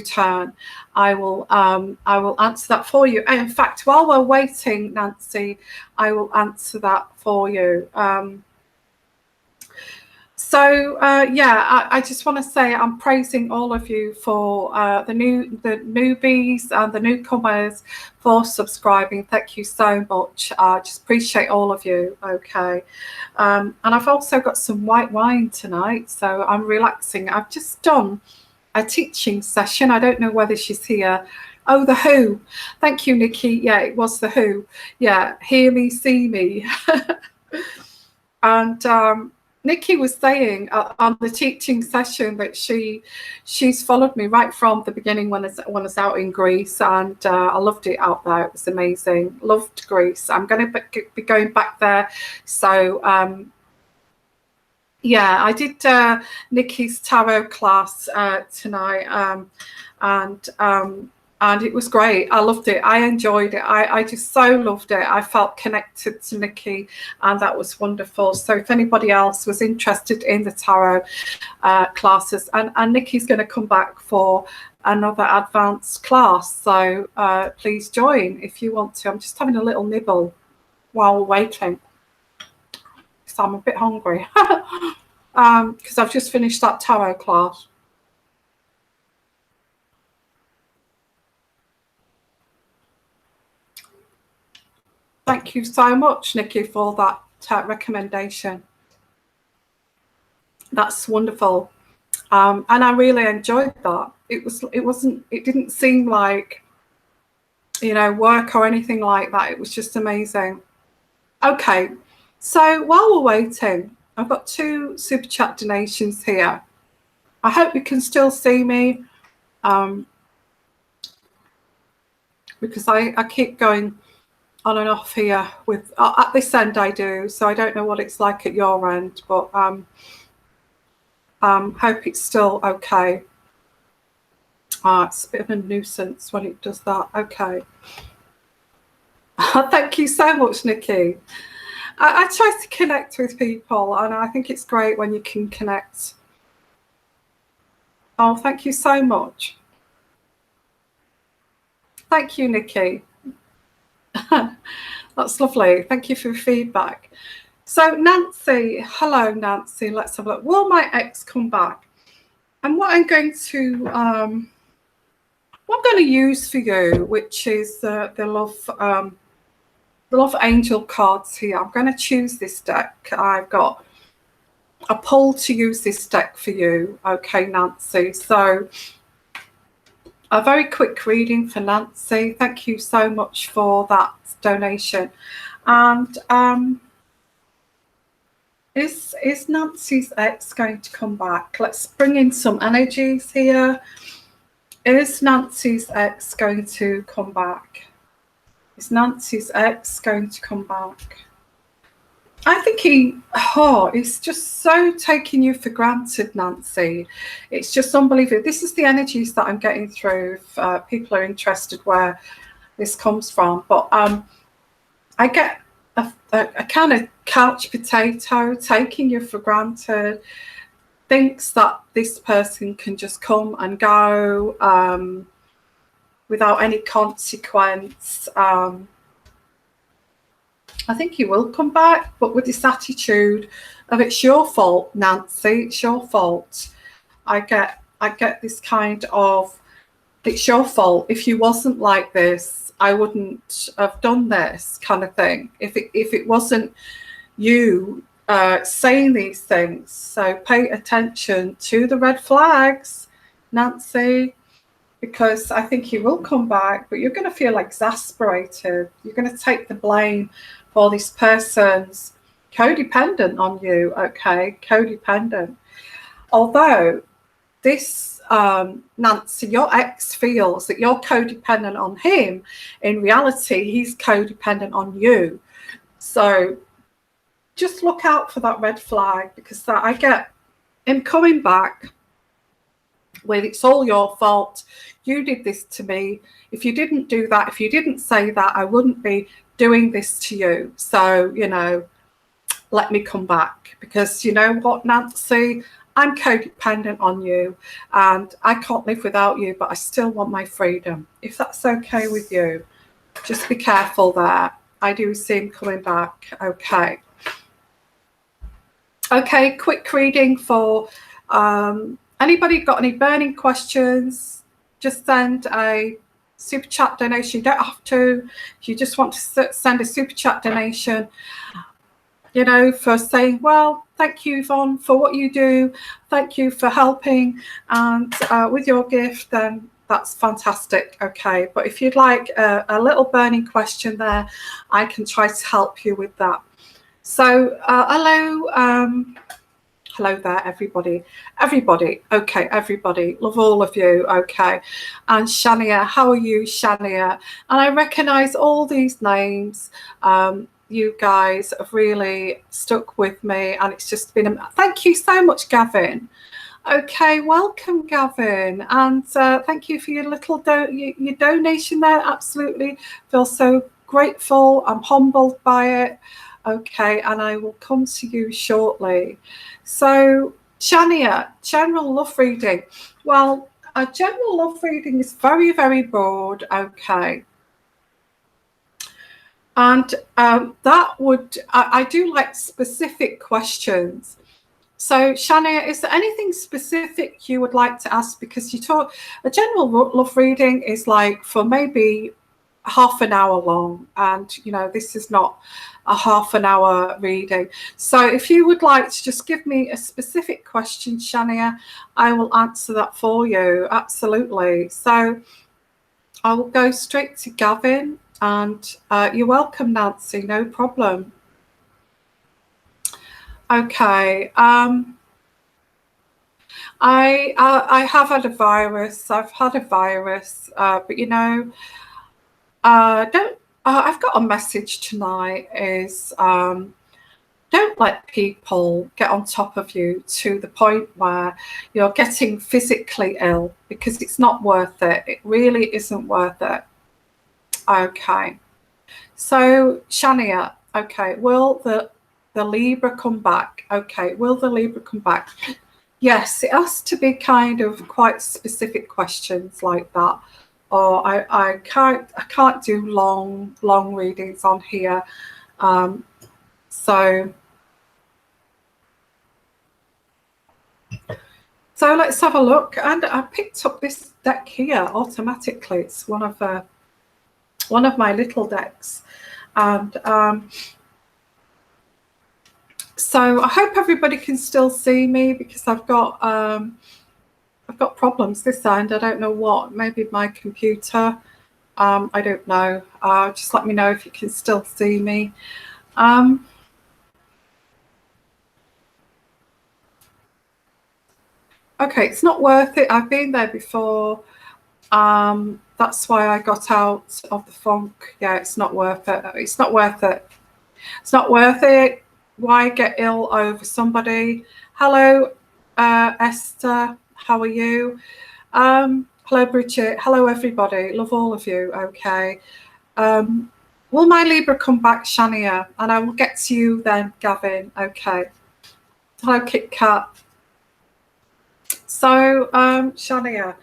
turn, I will answer that for you. And in fact, while we're waiting, Nancy, I will answer that for you. I just want to say I'm praising all of you for the newbies and the newcomers for subscribing. Thank you so much. I just appreciate all of you. Okay, and I've also got some white wine tonight, so I'm relaxing. I've just done a teaching session. I don't know whether she's here. Oh, The Who. Thank you, Nikki. Yeah, it was The Who. Yeah, Hear Me, See Me. And Nikki was saying on the teaching session that she's followed me right from the beginning when I was out in Greece, and I loved it out there. It was amazing. Loved Greece. I'm going to be going back there. So yeah, I did Nikki's tarot class tonight, and it was great. I loved it. I enjoyed it. I just so loved it. I felt connected to Nikki, and that was wonderful. So if anybody else was interested in the tarot classes, and Nikki's going to come back for another advanced class, so please join if you want to. I'm just having a little nibble while we're waiting. So I'm a bit hungry because I've just finished that tarot class. Thank you so much, Nikki, for that recommendation. That's wonderful, and I really enjoyed that. It didn't seem like, you know, work or anything like that. It was just amazing. Okay, so while we're waiting, I've got 2 super chat donations here. I hope you can still see me, because I keep going on and off here with at this end. I do, so I don't know what it's like at your end, but hope it's still okay. It's a bit of a nuisance when it does that. Okay. Thank you so much, Nikki. I try to connect with people, and I think it's great when you can connect. Oh, thank you so much. Thank you, Nikki. That's lovely. Thank you for the feedback. So Nancy, hello Nancy. Let's have a look. Will my ex come back? And what I'm going to use for you, which is the love angel cards here. I'm going to choose this deck. I've got a pull to use this deck for you. Okay, Nancy. So a very quick reading for Nancy. Thank you so much for that donation. And is Nancy's ex going to come back? Let's bring in some energies here. Is Nancy's ex going to come back? Is Nancy's ex going to come back? I think he's just so taking you for granted, Nancy. It's just unbelievable. This is the energies that I'm getting through. If people are interested where this comes from, but I get a kind of couch potato, taking you for granted, thinks that this person can just come and go without any consequence. I think he will come back, but with this attitude of it's your fault, Nancy, it's your fault. I get this kind of, it's your fault. If you wasn't like this, I wouldn't have done this kind of thing. If it wasn't you saying these things. So pay attention to the red flags, Nancy, because I think he will come back, but you're going to feel exasperated. You're going to take the blame for this person's codependent on you, okay? Codependent. Although this, Nancy, your ex feels that you're codependent on him. In reality, he's codependent on you. So just look out for that red flag, because that I get him coming back with it's all your fault. You did this to me. If you didn't do that, if you didn't say that, I wouldn't be doing this to you. So, you know, let me come back, because you know what, Nancy, I'm codependent on you and I can't live without you, but I still want my freedom. If that's okay with you, just be careful there. I do see him coming back. Okay. Okay, quick reading for anybody got any burning questions, just send a super chat donation. You don't have to. If you just want to send a super chat donation, you know, for saying, well, thank you, Yvonne, for what you do. Thank you for helping. And with your gift, then that's fantastic. Okay. But if you'd like a little burning question there, I can try to help you with that. So hello there, everybody. Okay, everybody. Love all of you. Okay. And Shania, how are you, Shania? And I recognize all these names. You guys have really stuck with me, and it's just been thank you so much, Gavin. Okay, welcome, Gavin, and thank you for your little your donation there. Absolutely, feel so grateful. I'm humbled by it. Okay, and I will come to you shortly. So, Shania, general love reading. Well, a general love reading is very, very broad. Okay. And that would, I do like specific questions. So, Shania, is there anything specific you would like to ask? Because you talk, a general love reading is like for maybe half an hour long. And, you know, this is not a half an hour reading. So if you would like to just give me a specific question, Shania, I will answer that for you. Absolutely. So I will go straight to Gavin. And you're welcome, Nancy, no problem. Okay. I have had a virus. I've had a virus, but you know, I've got a message tonight is don't let people get on top of you to the point where you're getting physically ill, because it's not worth it. It really isn't worth it. Okay, so Shania, okay, will the Libra come back? Okay, will the Libra come back? Yes, it has to be kind of quite specific questions like that, or I can't do long readings on here. So let's have a look. And I picked up this deck here automatically. It's one of my little decks, and so I hope everybody can still see me, because I've got problems this end. I don't know what. Maybe my computer. I don't know. Just let me know if you can still see me. Okay, it's not worth it. I've been there before. That's why I got out of the funk. Yeah, it's not worth it. It's not worth it. It's not worth it. Why get ill over somebody? Hello, Esther. How are you? Hello, Bridget. Hello, everybody. Love all of you. Okay. Will my Libra come back, Shania? And I will get to you then, Gavin. Okay. Hello, Kit Kat. So, Shania,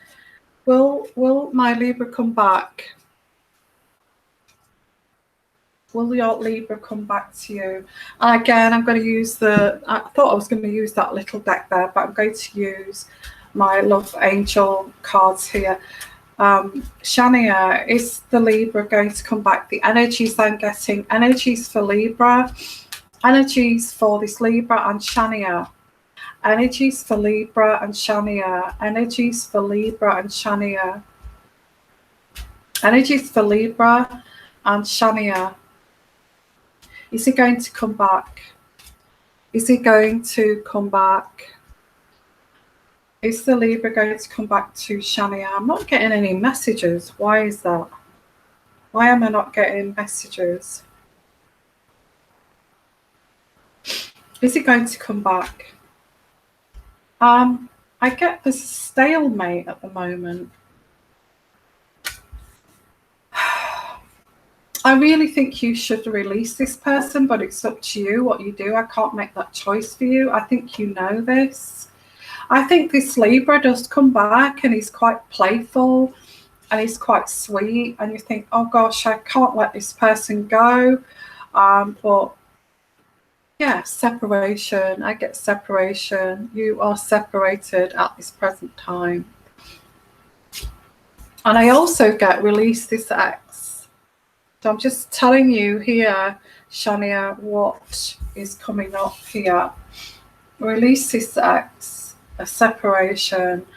will my Libra come back? Will your Libra come back to you? And again, I'm going to use I thought I was going to use that little deck there, but I'm going to use my Love Angel cards here. Shania, is the Libra going to come back? The energies I'm getting, energies for Libra, energies for this Libra and Shania. Energies for Libra and Shania. Energies for Libra and Shania. Energies for Libra and Shania. Is he going to come back? Is he going to come back? Is the Libra going to come back to Shania? I'm not getting any messages. Why is that? Why am I not getting messages? Is he going to come back? I get this stalemate at the moment. I really think you should release this person, but it's up to you what you do. I can't make that choice for you. I think you know this. I think this Libra does come back, and he's quite playful and he's quite sweet, and you think, oh gosh, I can't let this person go. But yeah, separation. I get separation. You are separated at this present time. And I also get release this ex. So I'm just telling you here, Shania, what is coming up here. Release this ex, a separation.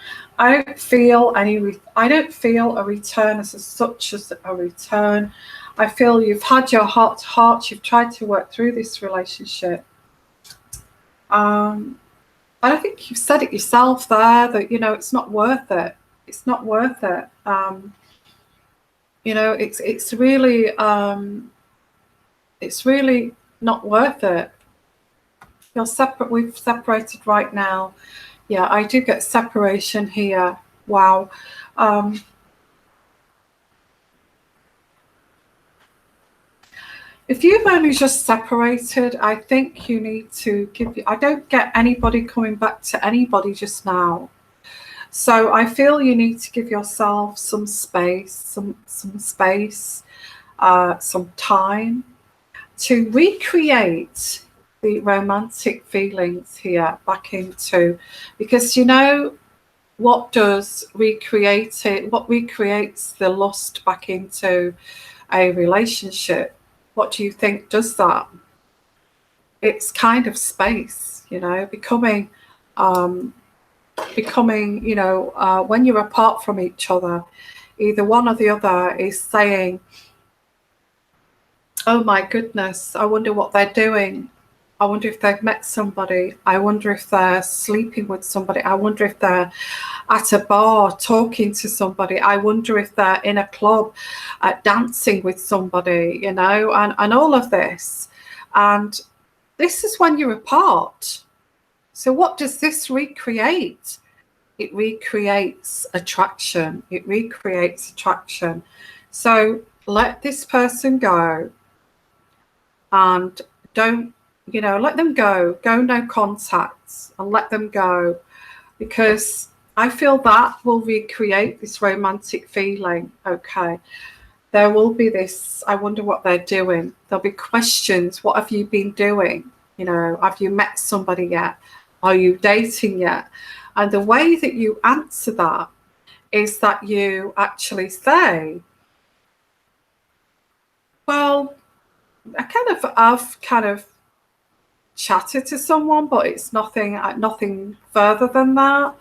I don't feel a return as such as a return. I feel you've had your heart to heart. You've tried to work through this relationship. And I think you've said it yourself there that, you know, it's not worth it. It's not worth it. You know, it's really not worth it. You're separate. We've separated right now. Yeah, I do get separation here. Wow. If you've only just separated, I think you need to I don't get anybody coming back to anybody just now. So I feel you need to give yourself some space, some time to recreate the romantic feelings here back into, because you know what does recreate it? What recreates the lust back into a relationship? What do you think does that? It's kind of space, you know, becoming, you know, when you're apart from each other, either one or the other is saying, oh my goodness, I wonder what they're doing. I wonder if they've met somebody. I wonder if they're sleeping with somebody. I wonder if they're at a bar talking to somebody. I wonder if they're in a club dancing with somebody, you know, and all of this. And this is when you're apart. So what does this recreate? It recreates attraction. It recreates attraction. So let this person go and don't, you know, let them go. Go no contacts and let them go, because I feel that will recreate this romantic feeling. Okay. There will be this, I wonder what they're doing. There'll be questions. What have you been doing? You know, have you met somebody yet? Are you dating yet? And the way that you answer that is that you actually say, well, I've kind of chatted to someone, but it's nothing further than that.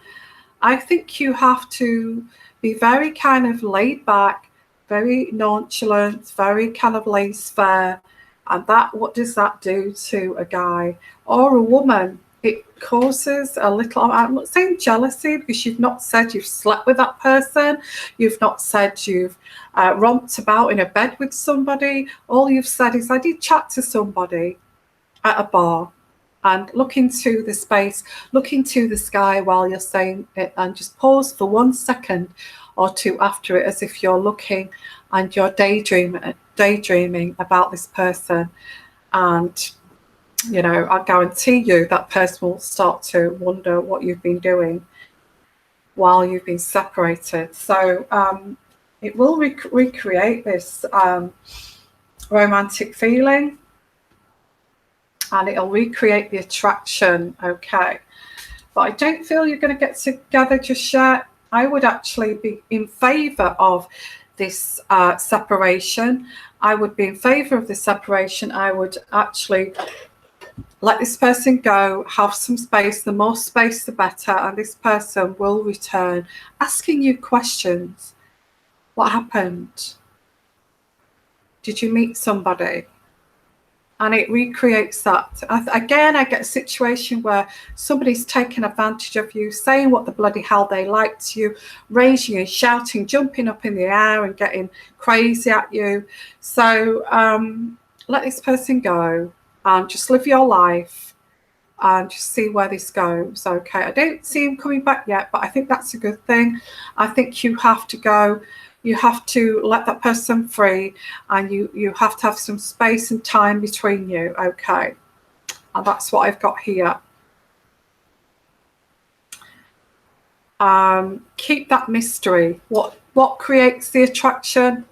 I think you have to be very kind of laid back, very nonchalant, very kind of laissez-faire. And that, what does that do to a guy or a woman? It causes a little, I'm not saying jealousy, because you've not said you've slept with that person. You've not said you've romped about in a bed with somebody. All you've said is, I did chat to somebody at a bar. And look into the space, look into the sky while you're saying it, and just pause for 1 second or two after it, as if you're looking and you're daydreaming about this person. And, you know, I guarantee you that person will start to wonder what you've been doing while you've been separated. So it will recreate this romantic feeling. And it'll recreate the attraction, okay? But I don't feel you're going to get together just yet. I would actually be in favour of this separation. I would be in favour of the separation. I would actually let this person go, have some space. The more space, the better. And this person will return, asking you questions. What happened? Did you meet somebody? And it recreates that. Again, I get a situation where somebody's taking advantage of you, saying what the bloody hell they like to you, raging and shouting, jumping up in the air and getting crazy at you. So let this person go and just live your life and just see where this goes. Okay, I don't see him coming back yet, but I think that's a good thing. I think you have to go. You have to let that person free, and you have to have some space and time between you, okay? And that's what I've got here. Keep that mystery. What creates the attraction?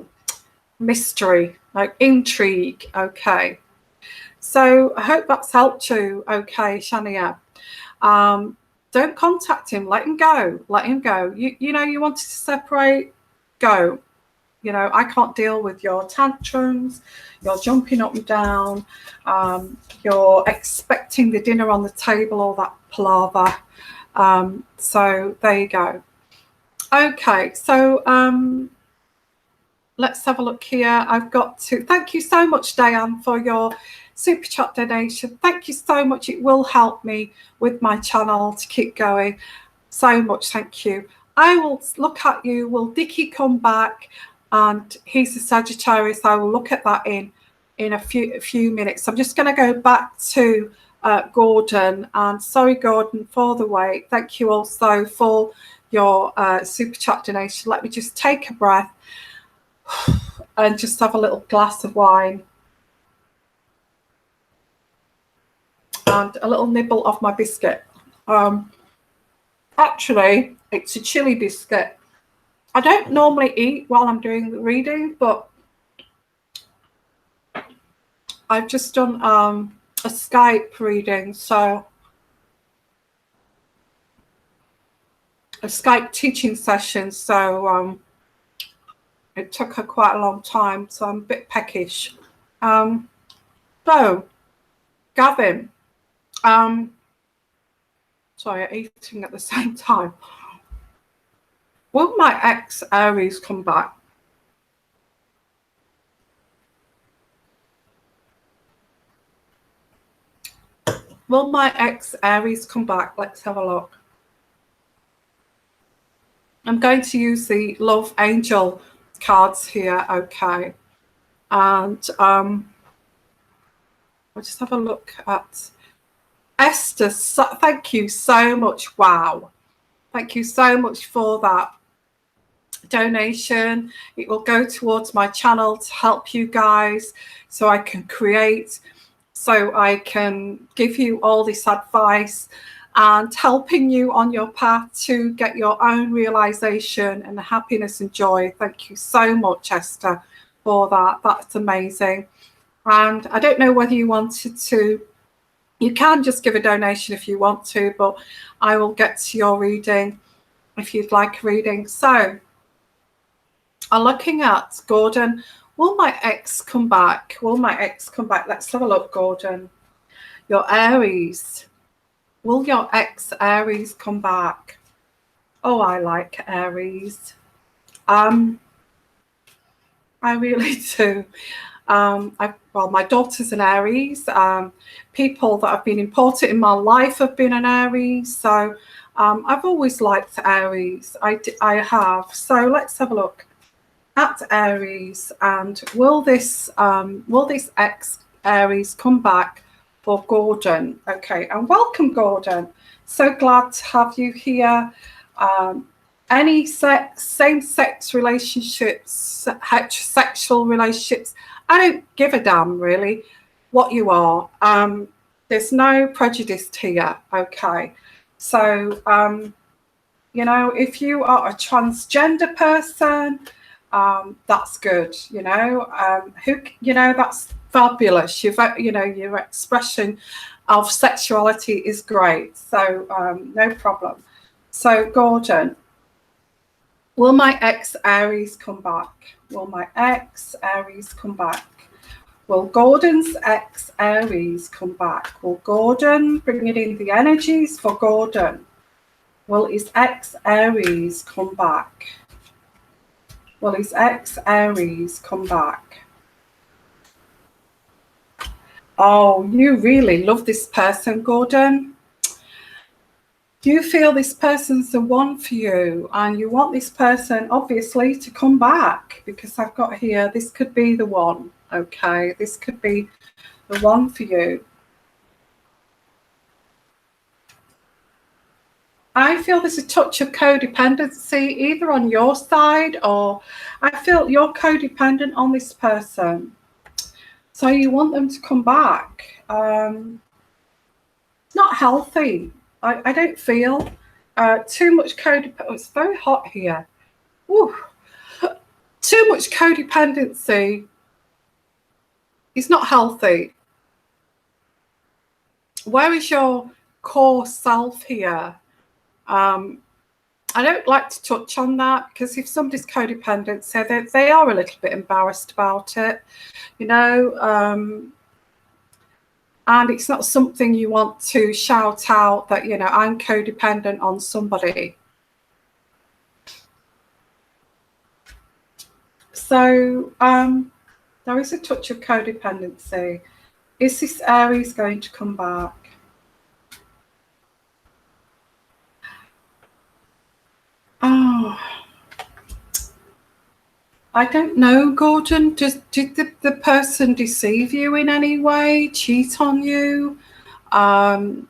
Mystery, like intrigue. Okay. So I hope that's helped you. Okay, Shania. Don't contact him. Let him go. Let him go. You know, you wanted to separate. Go. You know, I can't deal with your tantrums. You're jumping up and down. You're expecting the dinner on the table, all that palaver. So there you go. Okay, so let's have a look here. I've got to thank you so much, Diane, for your super chat donation. Thank you so much. It will help me with my channel to keep going. So much, thank you. I will look at you. Will Dickie come back? And he's a Sagittarius. I will look at that in a few minutes. I'm just going to go back to Gordon. And sorry, Gordon, for the wait. Thank you also for your super chat donation. Let me just take a breath and just have a little glass of wine and a little nibble of my biscuit. Actually, it's a chili biscuit. I don't normally eat while I'm doing the reading, but I've just done a Skype reading, so a Skype teaching session, so it took her quite a long time, so I'm a bit peckish. So, Gavin, sorry, I'm eating at the same time. Will my ex Aries come back? Will my ex Aries come back? Let's have a look. I'm going to use the Love Angel cards here, okay. And I'll just have a look at Esther. Thank you so much. Wow. Thank you so much for that donation. It will go towards my channel to help you guys so I can create, so I can give you all this advice and helping you on your path to get your own realization and happiness and joy. Thank you so much, Esther, for that. That's amazing. And I don't know whether you wanted to, you can just give a donation if you want to, but I will get to your reading if you'd like a reading. So I'm looking at Gordon. Will my ex come back? Will my ex come back? Let's have a look, Gordon. Your Aries. Will your ex Aries come back? Oh, I like Aries. I really do. Well, my daughter's an Aries. People that have been important in my life have been an Aries. So I've always liked Aries. I have. So let's have a look at Aries. And will this ex Aries come back for Gordon? Okay, and welcome, Gordon. So glad to have you here. Any same-sex relationships, heterosexual relationships, I don't give a damn really what you are. There's no prejudice here, okay? So, you know, if you are a transgender person, that's good, you know. That's fabulous. You know, your expression of sexuality is great. So, no problem. So, Gordon, will my ex Aries come back? Will my ex Aries come back? Will Gordon's ex Aries come back? Will Gordon bring it in the energies for Gordon? Will his ex Aries come back? Will his ex Aries come back? Oh, you really love this person, Gordon. You feel this person's the one for you, and you want this person obviously to come back, because I've got here, this could be the one. Okay, this could be the one for you. I feel there's a touch of codependency either on your side, or I feel you're codependent on this person. So you want them to come back. It's not healthy. I don't feel Too much codependency. Oh, it's very hot here. Woo. Too much codependency is not healthy. Where is your core self here? I don't like to touch on that, because if somebody's codependent, so they are a little bit embarrassed about it, you know, and it's not something you want to shout out that, you know, I'm codependent on somebody. So there is a touch of codependency. Is this Aries going to come back? Oh, I don't know, Gordon. Did the person deceive you in any way, cheat on you? I'm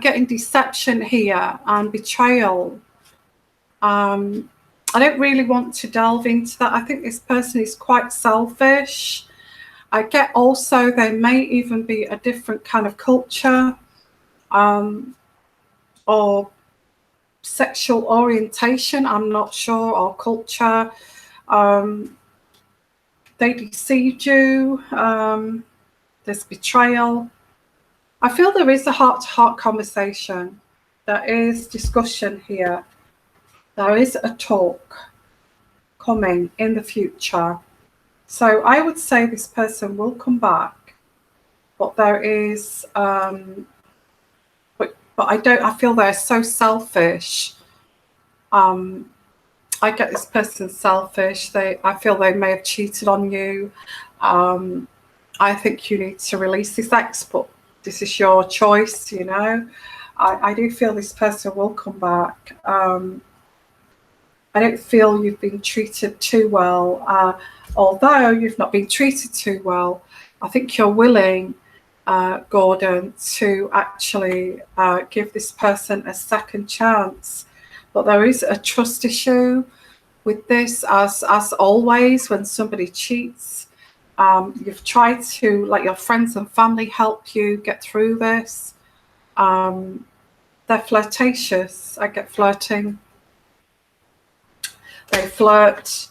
getting deception here and betrayal. I don't really want to delve into that. I think this person is quite selfish. I get also there may even be a different kind of culture or sexual orientation, I'm not sure, or culture. They deceived you. There's betrayal. I feel there is a heart-to-heart conversation. There is discussion here. There is a talk coming in the future. So I would say this person will come back, but there is, but I feel they're so selfish. I get this person selfish. I feel they may have cheated on you. I think you need to release this ex, but this is your choice, you know. I do feel this person will come back. I don't feel you've been treated too well. Although you've not been treated too well, I think you're willing, Gordon, to actually give this person a second chance. But there is a trust issue with this, as always, when somebody cheats. You've tried to let your friends and family help you get through this. They're flirtatious. I get flirting. They flirt,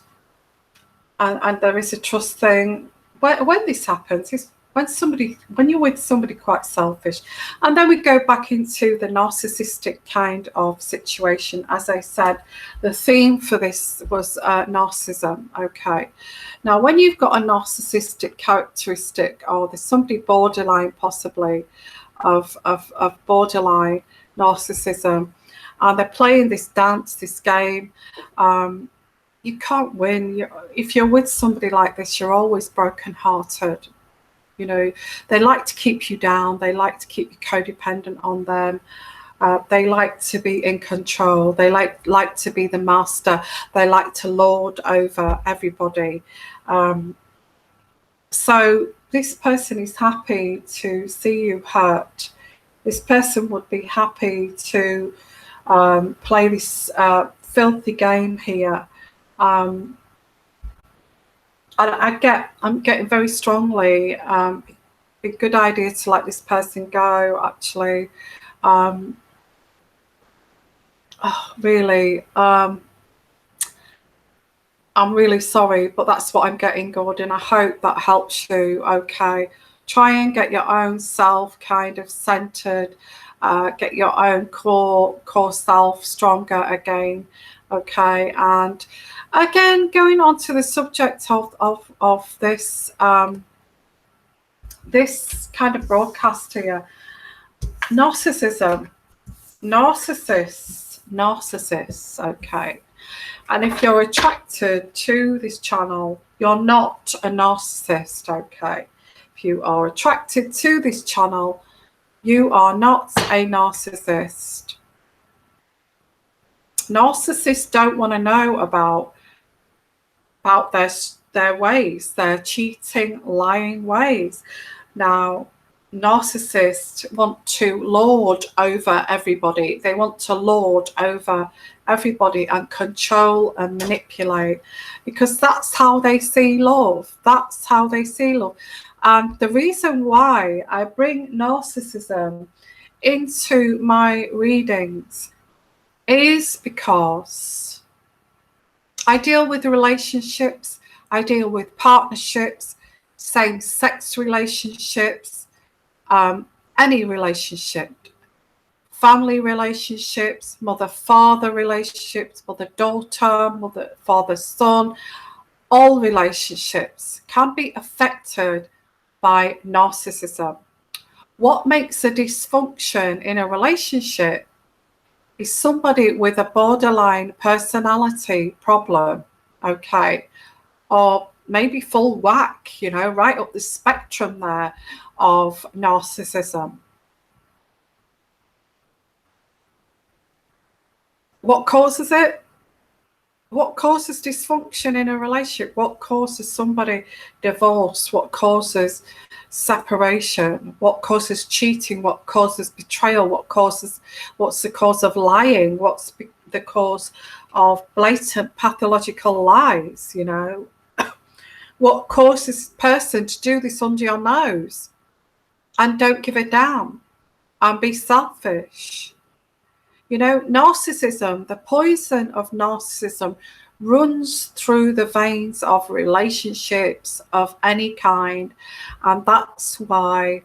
and there is a trust thing. When this happens is when you're with somebody quite selfish. And then we go back into the narcissistic kind of situation. As I said, the theme for this was narcissism. Okay, now when you've got a narcissistic characteristic, or there's somebody borderline possibly of borderline narcissism, and they're playing this dance, this game, you can't win. If you're with somebody like this, you're always brokenhearted. You know, they like to keep you down. They like to keep you codependent on them. They like to be in control. They like to be the master. They like to lord over everybody. So this person is happy to see you hurt. This person would be happy to play this filthy game here. I'm getting very strongly, a good idea to let this person go, actually. Really, I'm really sorry, but that's what I'm getting, Gordon. I hope that helps you, okay? Try and get your own self kind of centered, get your own core self stronger again, okay? And again, going on to the subject of this this kind of broadcast here, narcissism, narcissists, okay? And if you're attracted to this channel, you're not a narcissist, okay? If you are attracted to this channel, you are not a narcissist. Narcissists don't want to know about their ways, their cheating, lying ways. Now, narcissists want to lord over everybody. They want to lord over everybody and control and manipulate, because that's how they see love. That's how they see love. And the reason why I bring narcissism into my readings is because I deal with relationships, I deal with partnerships, same-sex relationships, any relationship, family relationships, mother-father relationships, mother-daughter, mother-father-son. All relationships can be affected by narcissism. What makes a dysfunction in a relationship is somebody with a borderline personality problem, okay, or maybe full whack, you know, right up the spectrum there of narcissism. What causes it? What causes dysfunction in a relationship? What causes somebody divorce? What causes separation? What causes cheating? What causes betrayal? What's the cause of lying? What's the cause of blatant pathological lies? You know, what causes a person to do this under your nose and don't give a damn and be selfish? You know, narcissism, the poison of narcissism runs through the veins of relationships of any kind. And that's why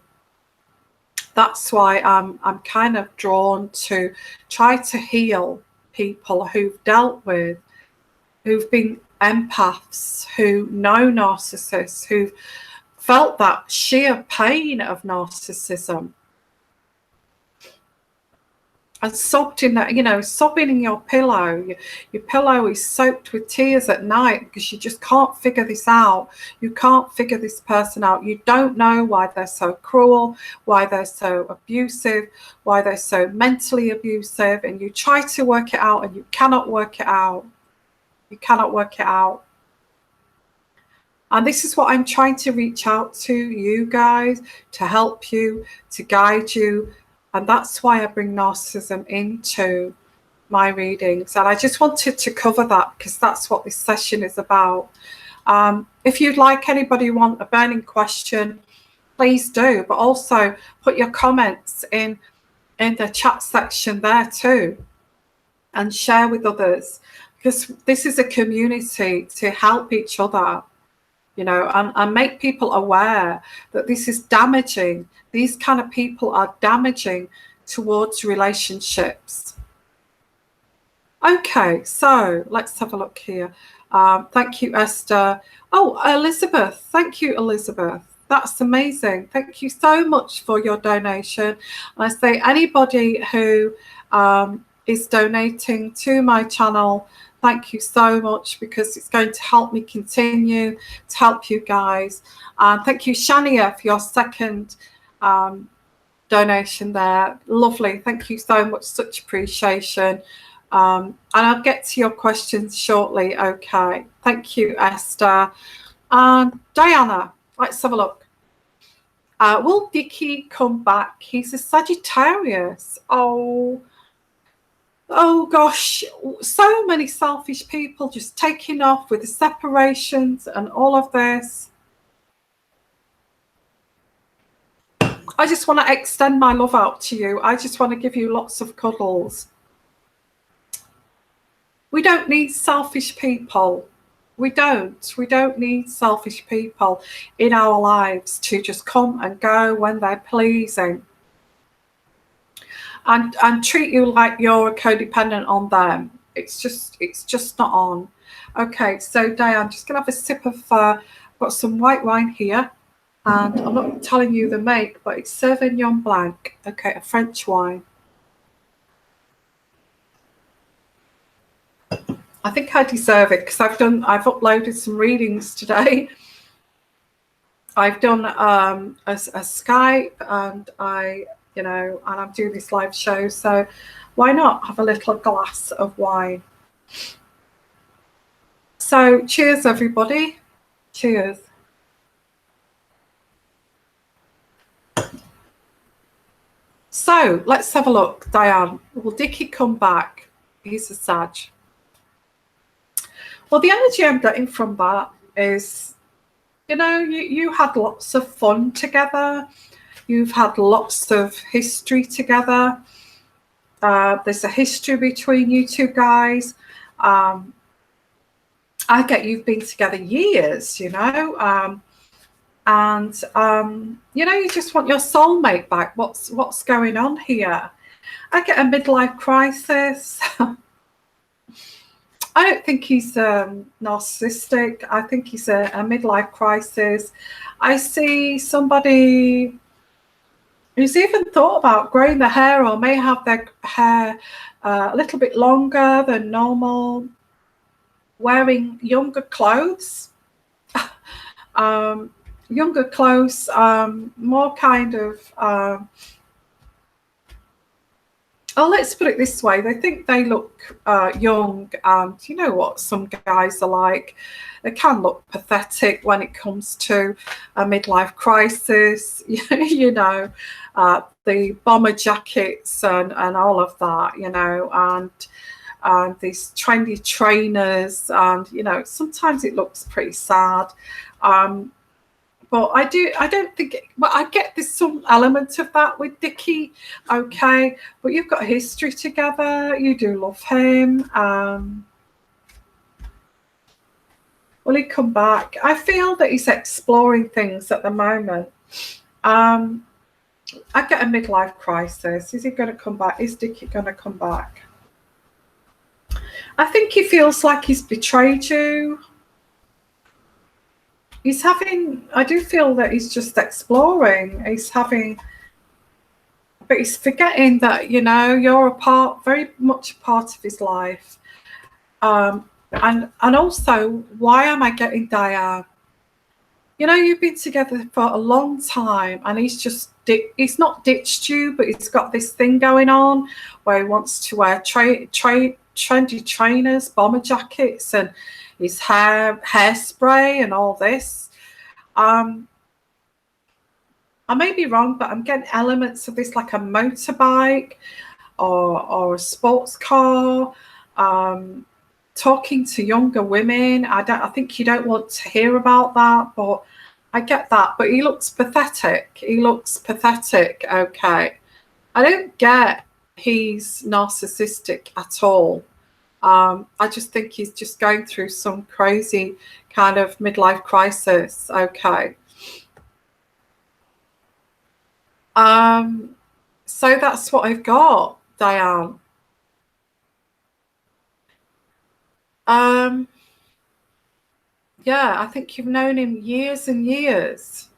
I'm kind of drawn to try to heal people who've dealt with, who've been empaths, who know narcissists, who've felt that sheer pain of narcissism. And sobbed in that, you know, sobbing in your pillow. Your pillow is soaked with tears at night because you just can't figure this out. You can't figure this person out. You don't know why they're so cruel, why they're so abusive, why they're so mentally abusive. And you try to work it out and you cannot work it out. You cannot work it out. And this is what I'm trying to reach out to you guys, to help you, to guide you. And that's why I bring narcissism into my readings. And I just wanted to cover that because that's what this session is about. If you'd like, anybody want a burning question, please do. But also put your comments in the chat section there too. And share with others. Because this is a community to help each other. You know, and make people aware that this is damaging. These kind of people are damaging towards relationships. Okay, so let's have a look here. Thank you, Esther. Oh, Elizabeth. Thank you, Elizabeth. That's amazing. Thank you so much for your donation. And I say anybody who is donating to my channel, thank you so much because it's going to help me continue to help you guys. And thank you, Shania, for your second donation there. Lovely. Thank you so much. Such appreciation. And I'll get to your questions shortly. Okay. Thank you, Esther. And Diana, let's have a look. Will Dickie come back? He's a Sagittarius. Oh gosh, so many selfish people just taking off with the separations and all of this. I just want to extend my love out to you. I just want to give you lots of cuddles. We don't need selfish people. We don't need selfish people in our lives to just come and go when they're pleasing. And treat you like you're codependent on them. It's just not on. Okay, so Diane, just gonna have a sip of I've got some white wine here, and I'm not telling you the make, but it's Sauvignon Blanc. Okay, a French wine. I think I deserve it because I've uploaded some readings today. I've done a Skype and and I'm doing this live show, so why not have a little glass of wine? So cheers, everybody. Cheers. So let's have a look. Diane, will Dickie come back? He's a Sag. Well, the energy I'm getting from that is, you had lots of fun together. You've had lots of history together. There's a history between you two guys. I get you've been together years, you know, and you know, you just want your soulmate back. What's going on here? I get a midlife crisis. I don't think he's narcissistic. I think he's a midlife crisis. I see somebody who's even thought about growing the hair, or may have their hair a little bit longer than normal, wearing younger clothes. Younger clothes, more kind of, oh, let's put it this way. They think they look young, and you know what some guys are like. They can look pathetic when it comes to a midlife crisis, you know, the bomber jackets and all of that, you know, and these trendy trainers, and, you know, sometimes it looks pretty sad. But I don't think, well, I get there's some element of that with Dickie, okay, but you've got a history together, you do love him. Will he come back? I feel that he's exploring things at the moment. I get a midlife crisis. Is he going to come back? Is Dickie going to come back? I think he feels like he's betrayed you. He's having, I do feel that he's just exploring. He's having, but he's forgetting that, you know, you're a part, very much a part of his life. And also, why am I getting Diane? You know, you've been together for a long time, and he's just, he's not ditched you, but he's got this thing going on where he wants to wear trendy trainers, bomber jackets, and his hairspray and all this. I may be wrong, but I'm getting elements of this, like a motorbike or a sports car, talking to younger women. I think you don't want to hear about that, but I get that. But he looks pathetic. He looks pathetic, okay. I don't get he's narcissistic at all. I just think he's just going through some crazy kind of midlife crisis. Okay. So that's what I've got, Diane. Yeah, I think you've known him years and years.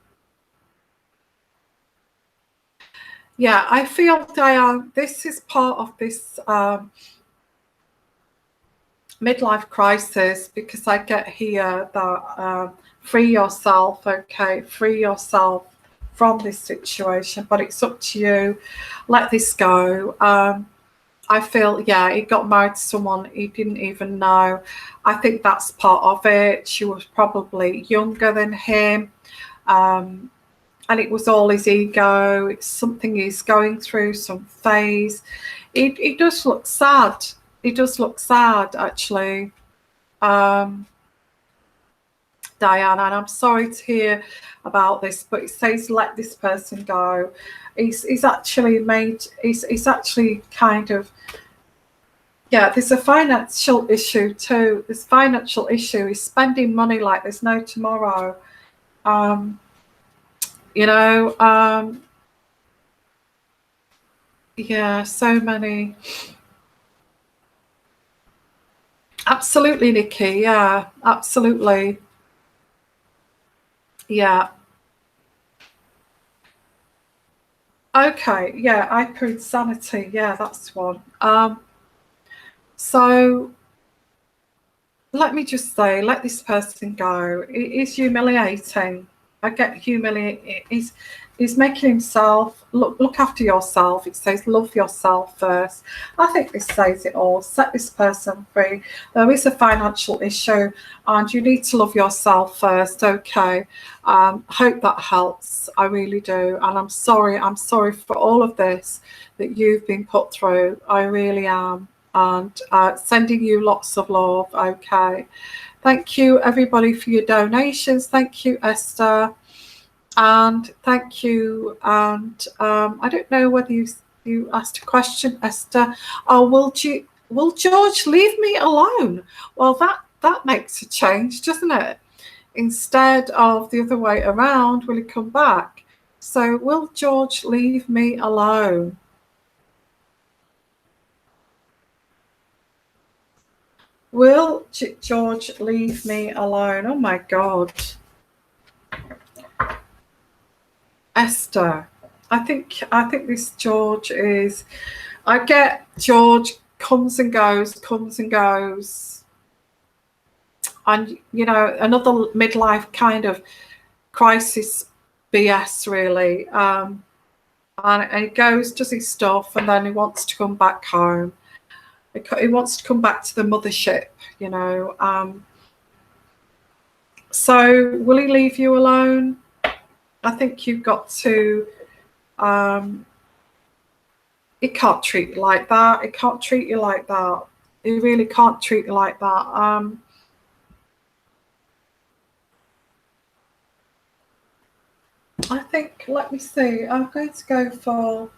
Yeah, I feel, Diane, this is part of this midlife crisis, because I get here that free yourself, okay, free yourself from this situation, but it's up to you. Let this go. I feel, yeah, he got married to someone he didn't even know. I think that's part of it. She was probably younger than him, and it was all his ego. It's something he's going through, some phase. He does look sad. He does look sad, actually, Diane, and I'm sorry to hear about this, but it says let this person go. He's actually made, he's actually kind of, yeah, there's a financial issue too. This financial issue, he's spending money like there's no tomorrow. You know, yeah, so many. Absolutely, Nikki. Yeah, absolutely. Yeah. Okay. Yeah, I proved sanity. Yeah, that's one. So let me just say, let this person go. It is humiliating. I get humiliated. He's making himself look after yourself. It says love yourself first. I think this says it all. Set this person free. There is a financial issue, and you need to love yourself first. Okay. Hope that helps. I really do. And I'm sorry. I'm sorry for all of this that you've been put through. I really am. And sending you lots of love. Okay. Thank you, everybody, for your donations. Thank you, Esther. And thank you. And I don't know whether you You asked a question, Esther. Oh, will George leave me alone? Well, that makes a change, doesn't it? Instead of the other way around, will he come back? So, will George leave me alone? Will George leave me alone? Oh my God. Esther. I think this George is, I get George comes and goes, and another midlife kind of crisis BS really. And he goes, does his stuff, and then he wants to come back home. He wants to come back to the mothership, So will he leave you alone? I think you've got to. He can't treat you like that. He can't treat you like that. He really can't treat you like that. I think, let me see, I'm going to go for,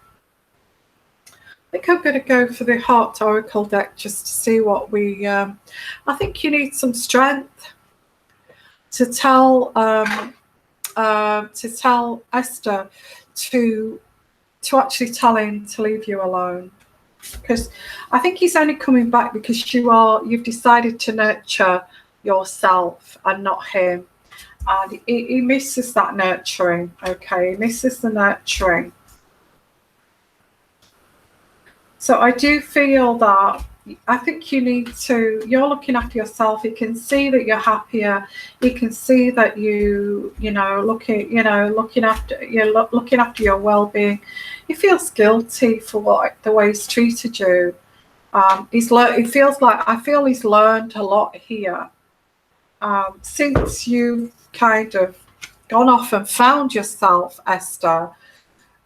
I think I'm going to go for the Heart Oracle deck just to see what we, I think you need some strength to tell Esther to actually tell him to leave you alone. Because I think he's only coming back because you've decided to nurture yourself and not him. And he misses that nurturing, okay? He misses the nurturing. So I do feel that I think you need to, you're looking after yourself. He can see that you're happier. He can see that looking after your well-being. He feels guilty for the way he's treated you. He feels like, I feel he's learned a lot here. Since you've kind of gone off and found yourself, Esther,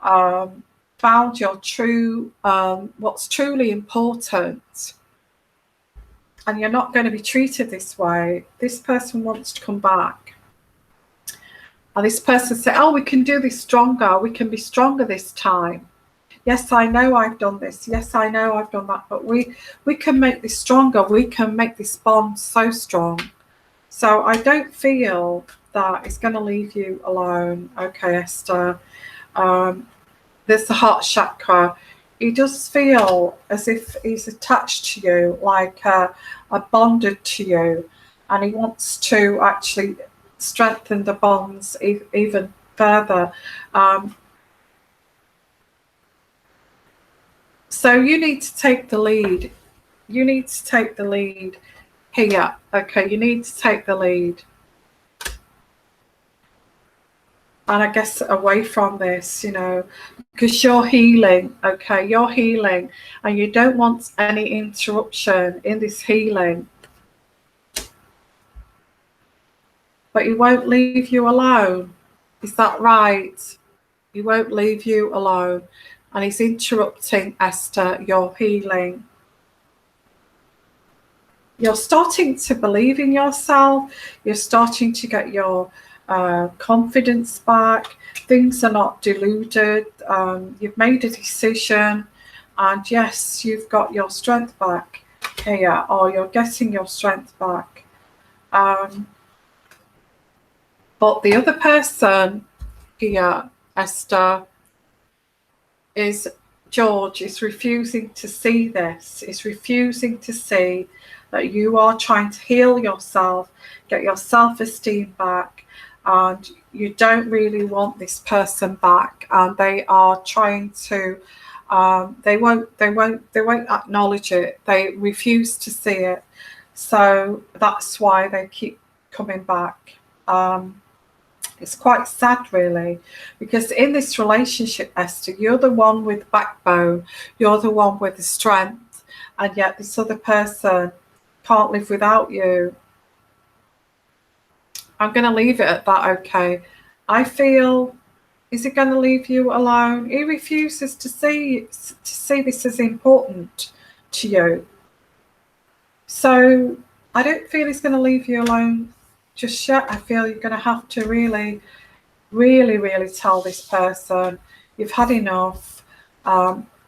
found your true, what's truly important, and you're not going to be treated this way. This person wants to come back, and this person said, oh, we can do this stronger, we can be stronger this time. Yes, I know I've done this, yes, I know I've done that, but we can make this stronger, we can make this bond so strong. So I don't feel that it's going to leave you alone. Okay, Esther. There's the heart chakra. He does feel as if he's attached to you, like bonded to you, and he wants to actually strengthen the bonds even further. So you need to take the lead. You need to take the lead here. Okay, you need to take the lead. And I guess away from this, because you're healing, okay? You're healing, and you don't want any interruption in this healing. But he won't leave you alone. Is that right? He won't leave you alone. And he's interrupting, Esther, your healing. You're starting to believe in yourself. You're starting to get your confidence back. Things are not deluded. You've made a decision, and yes, you've got your strength back here, or you're getting your strength back. But the other person here, Esther, is George, is refusing to see this. Is refusing to see that you are trying to heal yourself, get your self-esteem back, and you don't really want this person back, and they are trying to they won't acknowledge it. They refuse to see it. So that's why they keep coming back. It's quite sad, really, because in this relationship, Esther, you're the one with backbone, you're the one with the strength, and yet this other person can't live without you. I'm going to leave it at that, okay? I feel, is he going to leave you alone? He refuses to see this as important to you. So I don't feel he's going to leave you alone just yet. I feel you're going to have to really, really, really tell this person you've had enough.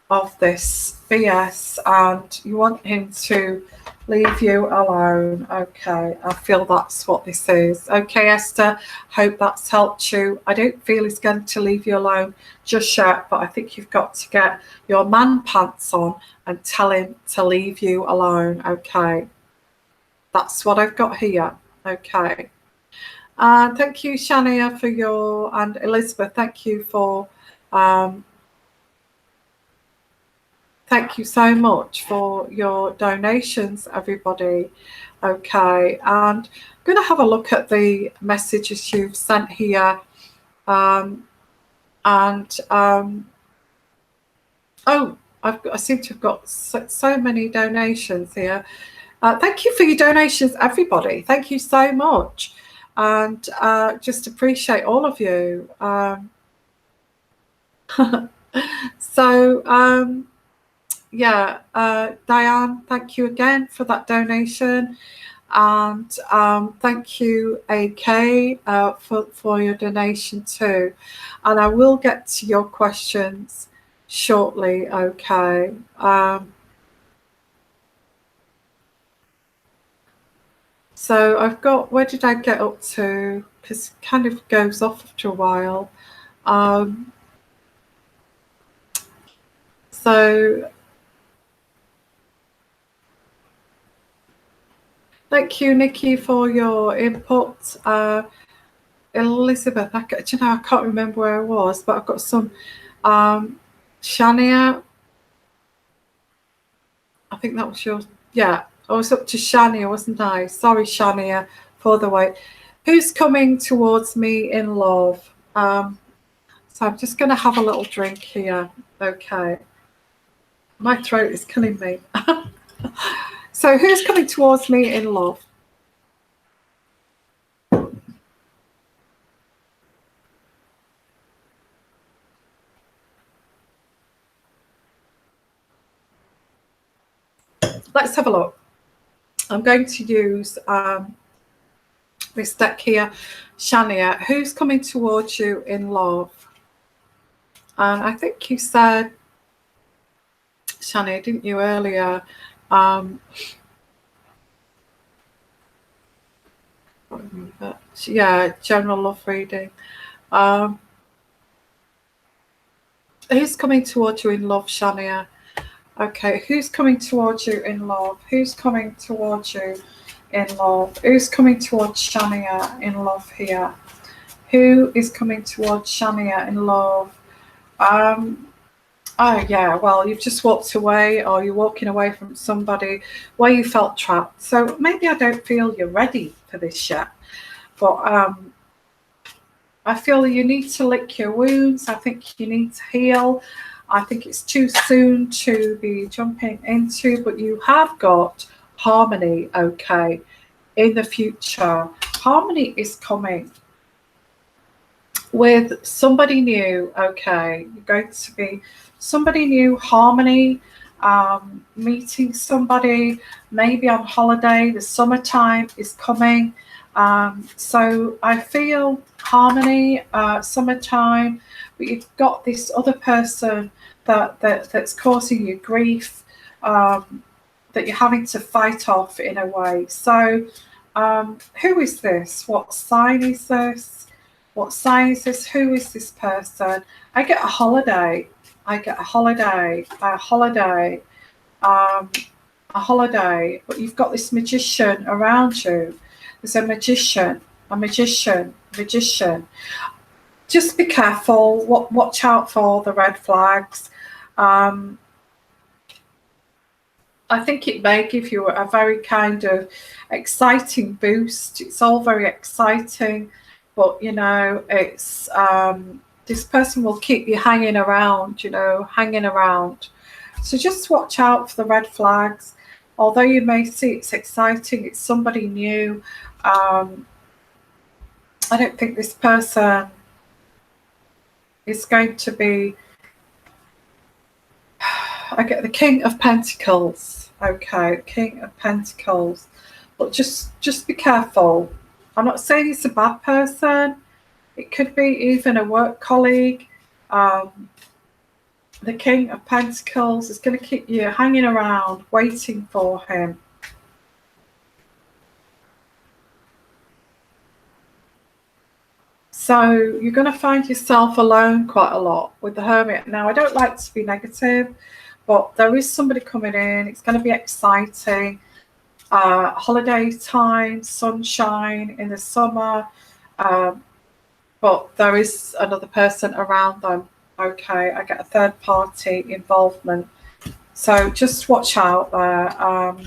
of this BS and you want him to leave you alone. Okay, I feel that's what this is. Okay, Esther, hope that's helped you. I don't feel he's going to leave you alone just yet, but I think you've got to get your man pants on and tell him to leave you alone. Okay, that's what I've got here. Okay. Thank you, Shania, for your, and Elizabeth, thank you for thank you so much for your donations, everybody. Okay, and I'm going to have a look at the messages you've sent here. Oh, I seem to have got so many donations here. Thank you for your donations, everybody. Thank you so much. And just appreciate all of you. Yeah, Diane, thank you again for that donation. And thank you, AK, for your donation too. And I will get to your questions shortly, okay. So I've got, where did I get up to? Because it kind of goes off after a while. So thank you, Nikki, for your input. Elizabeth, I can't remember where I was, but I've got some. Shania, I think that was yours. Yeah, I was up to Shania, wasn't I? Sorry, Shania, for the wait. Who's coming towards me in love? So I'm just going to have a little drink here. Okay. My throat is killing me. So who's coming towards me in love? Let's have a look. I'm going to use this deck here. Shania, who's coming towards you in love? And I think you said, Shania, didn't you, earlier? Yeah, general love reading. Who's coming towards you in love, Shania? Okay, who's coming towards you in love? Who's coming towards you in love? Who's coming towards Shania in love here? Who is coming towards Shania in love? Oh yeah, well, you've just walked away, or you're walking away from somebody where you felt trapped. So maybe I don't feel you're ready for this yet, but I feel you need to lick your wounds. I think you need to heal. I think it's too soon to be jumping into, but you have got harmony, okay, in the future. Harmony is coming with somebody new, okay. You're going to be somebody new, harmony, meeting somebody, maybe on holiday. The summertime is coming. So I feel harmony, summertime, but you've got this other person that's causing you grief, that you're having to fight off in a way. So who is this? What sign is this? What sign is this? Who is this person? I get a holiday. I get a holiday, a holiday, a holiday. But you've got this magician around you. There's a magician, a magician, magician. Just be careful. Watch out for the red flags. I think it may give you a very kind of exciting boost. It's all very exciting, but you know, it's this person will keep you hanging around, you know, hanging around. So just watch out for the red flags. Although you may see it's exciting, it's somebody new. I don't think this person is going to be. I get the King of Pentacles. Okay, King of Pentacles. But just be careful. I'm not saying it's a bad person. It could be even a work colleague. The King of Pentacles is going to keep you hanging around, waiting for him. So you're going to find yourself alone quite a lot with the Hermit. Now, I don't like to be negative, but there is somebody coming in. It's going to be exciting. Holiday time, sunshine in the summer. But there is another person around them. Okay, I get a third party involvement. So just watch out there.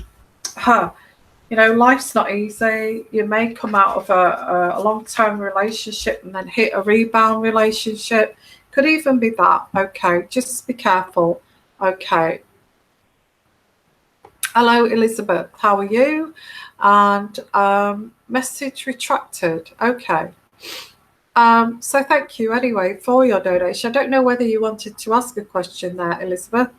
You know, life's not easy. You may come out of a long-term relationship and then hit a rebound relationship. Could even be that. Okay, just be careful. Okay. Hello, Elizabeth. How are you? And message retracted. Okay. So thank you anyway for your donation. I don't know whether you wanted to ask a question there, Elizabeth.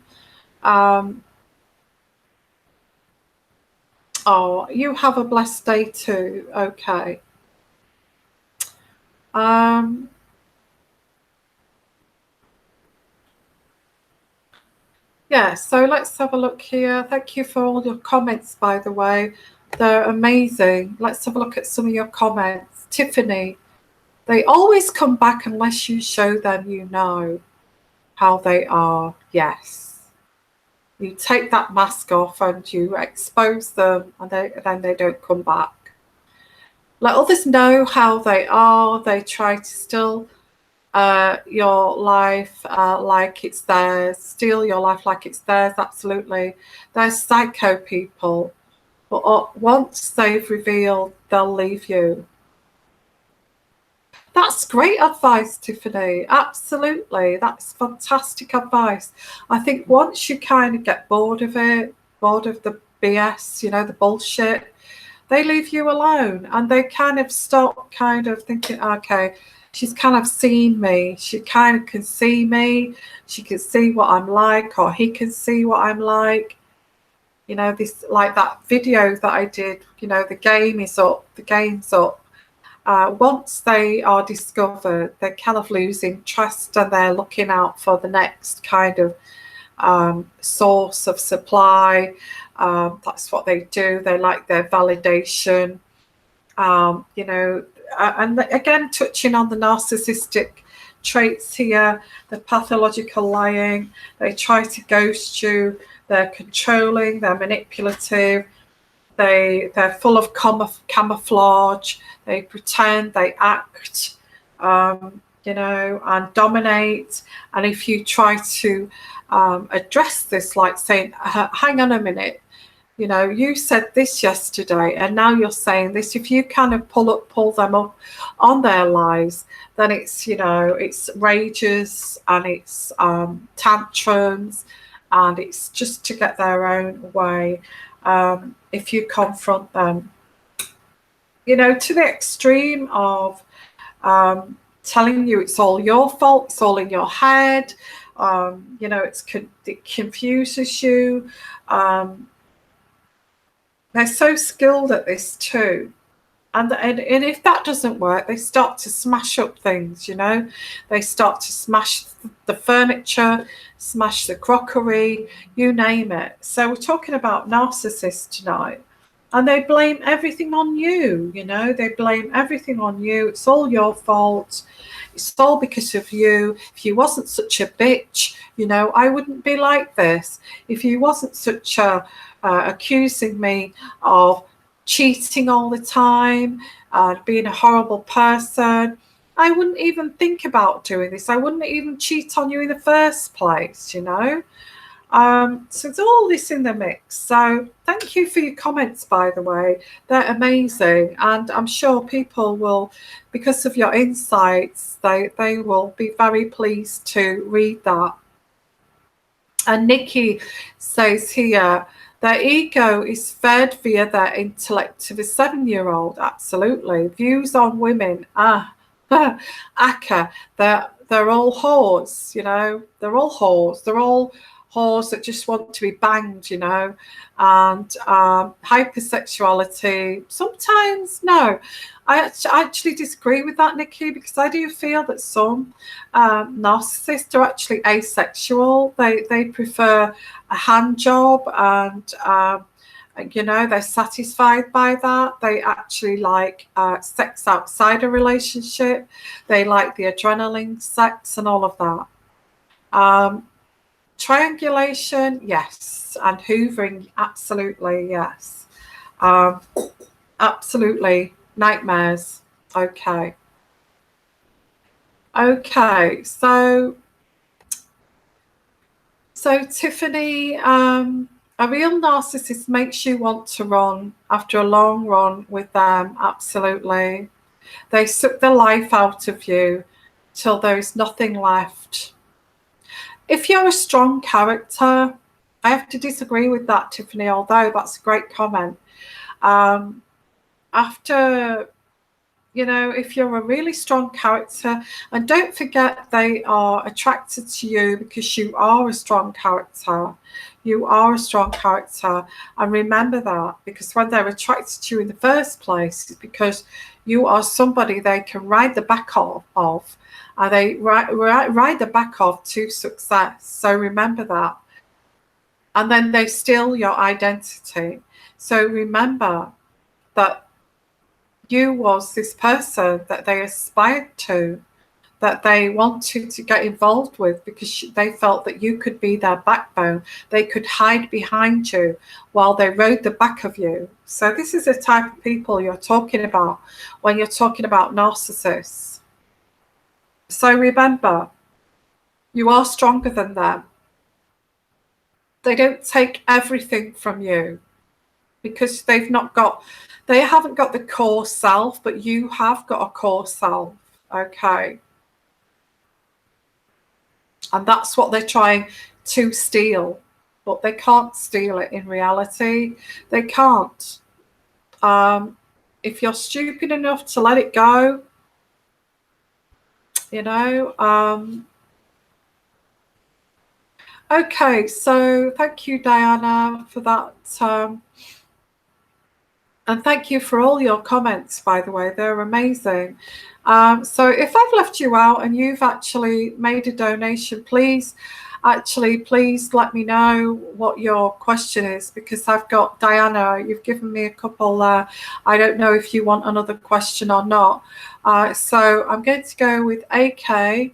Oh, you have a blessed day too. Okay. Yeah, so let's have a look here. Thank you for all your comments, by the way. They're amazing. Let's have a look at some of your comments. Tiffany, they always come back unless you show them you know how they are. Yes. You take that mask off and you expose them, and then they don't come back. Let others know how they are. They try to still your life like it's theirs, steal your life like it's theirs. Absolutely. They're psycho people, but once they've revealed, they'll leave you. That's great advice, Tiffany. Absolutely. That's fantastic advice. I think once you kind of get bored of it, bored of the BS, you know, the bullshit, they leave you alone and they kind of stop kind of thinking, okay, she's kind of seen me. She kind of can see me. She can see what I'm like, or he can see what I'm like. You know, this, like that video that I did, you know, the game is up, the game's up. Once they are discovered, they're kind of losing trust and they're looking out for the next kind of source of supply. That's what they do. They like their validation. You know, and again, touching on the narcissistic traits here, the pathological lying, they try to ghost you, they're controlling, they're manipulative, they're full of camouflage, they pretend, they act, you know, and dominate. And if you try to address this, like saying, hang on a minute, you know, you said this yesterday and now you're saying this. If you kind of pull them up on their lies, then it's, you know, it's rages and it's tantrums and it's just to get their own way. If you confront them, you know, to the extreme of telling you it's all your fault, it's all in your head, you know, it confuses you. They're so skilled at this too. And if that doesn't work, they start to smash up things, you know. They start to smash the furniture, smash the crockery, you name it. So we're talking about narcissists tonight. And they blame everything on you, you know. They blame everything on you. It's all your fault. It's all because of you. If you wasn't such a bitch, you know, I wouldn't be like this. If you wasn't such a accusing me of cheating all the time, being a horrible person, I wouldn't even think about doing this. I wouldn't even cheat on you in the first place, you know. So it's all this in the mix. So thank you for your comments, by the way. They're amazing. And I'm sure people will, because of your insights, they will be very pleased to read that. And Nikki says here, their ego is fed via their intellect of a 7-year-old. Absolutely. Views on women. Aka. They're all whores, you know. They're all whores. They're all whores that just want to be banged, you know, and hypersexuality. Sometimes, no. I actually disagree with that, Nikki, because I do feel that some narcissists are actually asexual. They prefer a hand job, and you know, they're satisfied by that. They actually like sex outside a relationship. They like the adrenaline sex and all of that. Triangulation, yes, and hoovering, absolutely, yes. Absolutely, nightmares. Okay. So Tiffany, a real narcissist makes you want to run after a long run with them. Absolutely. They suck the life out of you till there is nothing left. If you're a strong character, I have to disagree with that, Tiffany, although that's a great comment. After, you know, if you're a really strong character, and don't forget they are attracted to you because you are a strong character. You are a strong character, and remember that, because when they're attracted to you in the first place, it's because you are somebody they can ride the back of and they ride the back of to success. So remember that. And then they steal your identity. So remember that you was this person that they aspired to, that they wanted to get involved with, because they felt that you could be their backbone. They could hide behind you while they rode the back of you. So this is the type of people you're talking about when you're talking about narcissists. So remember, you are stronger than them. They don't take everything from you because they haven't got the core self, but you have got a core self, okay? And that's what they're trying to steal, but they can't steal it in reality. They can't. If you're stupid enough to let it go, you know. Okay, so thank you, Diana, for that. And thank you for all your comments, by the way. They're amazing. So if I've left you out and you've actually made a donation, please let me know what your question is, because I've got Diana, you've given me a couple. I don't know if you want another question or not. So I'm going to go with AK.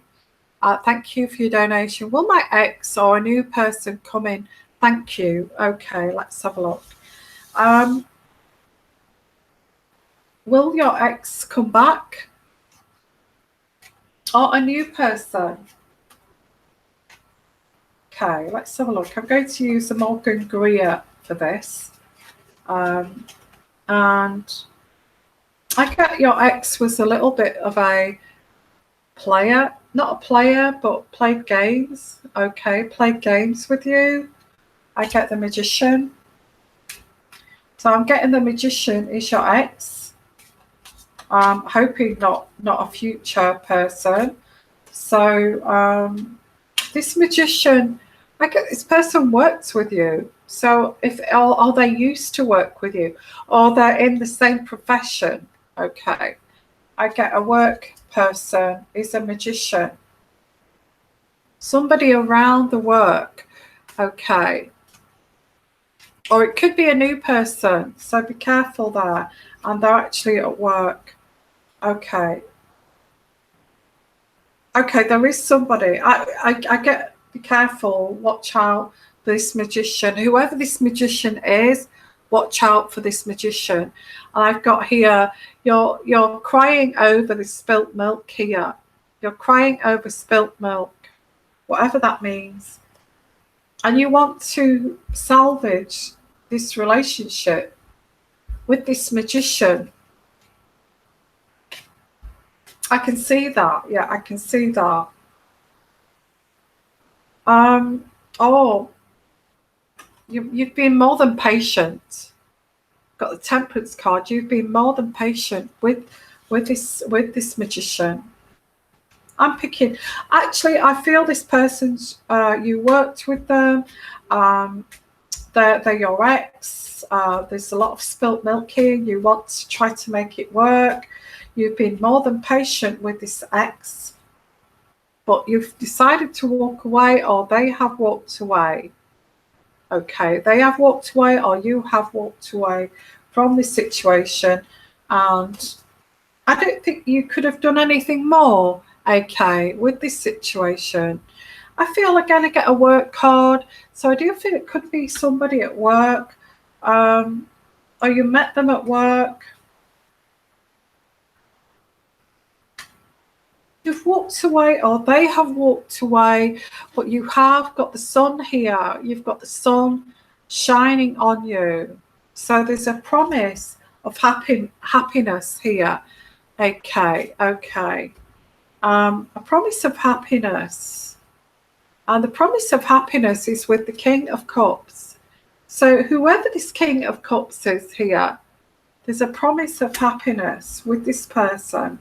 Thank you for your donation. Will my ex or a new person come in? Thank you. Okay, let's have a look. Will your ex come back? Or a new person? Okay, let's have a look. I'm going to use the Morgan Greer for this. And I get your ex was a little bit of a player. Not a player, but played games. Okay, played games with you. I get the Magician. So I'm getting the Magician is your ex. I'm hoping not a future person. So this Magician, I get this person works with you. So are they used to work with you, or they're in the same profession? Okay, I get a work person is a Magician. Somebody around the work, okay. Or it could be a new person, so be careful there. And they're actually at work. Okay. Okay, there is somebody. I get, be careful, watch out for this Magician. Whoever this Magician is, watch out for this Magician. And I've got here, you're crying over the spilt milk here. You're crying over spilt milk, whatever that means. And you want to salvage this relationship with this Magician. I can see that. Yeah, I can see that. You've been more than patient. Got the Temperance card. You've been more than patient with this Magician. I'm picking. Actually, I feel this person's, you worked with them, they're your ex, there's a lot of spilt milk here, you want to try to make it work, you've been more than patient with this ex, but you've decided to walk away, or they have walked away. Okay, they have walked away, or you have walked away from this situation, and I don't think you could have done anything more, okay, with this situation. I feel again I get a work card, so I do feel it could be somebody at work, or you met them at work. You've walked away, or they have walked away, but you have got the sun here. You've got the sun shining on you. So there's a promise of happiness here. Okay. A promise of happiness. And the promise of happiness is with the King of Cups. So whoever this King of Cups is here, there's a promise of happiness with this person.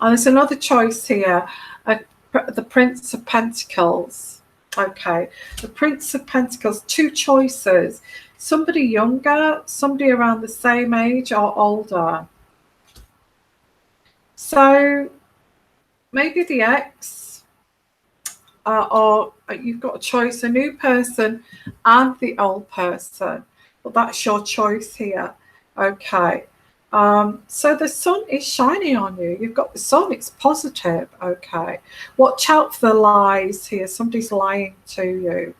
And there's another choice here, the Prince of Pentacles. Okay, the Prince of Pentacles, two choices. Somebody younger, somebody around the same age or older. So maybe the ex, or you've got a choice, a new person and the old person. But that's your choice here. Okay. So the sun is shining on you. You've got the sun. It's positive. Okay. Watch out for the lies here. Somebody's lying to you.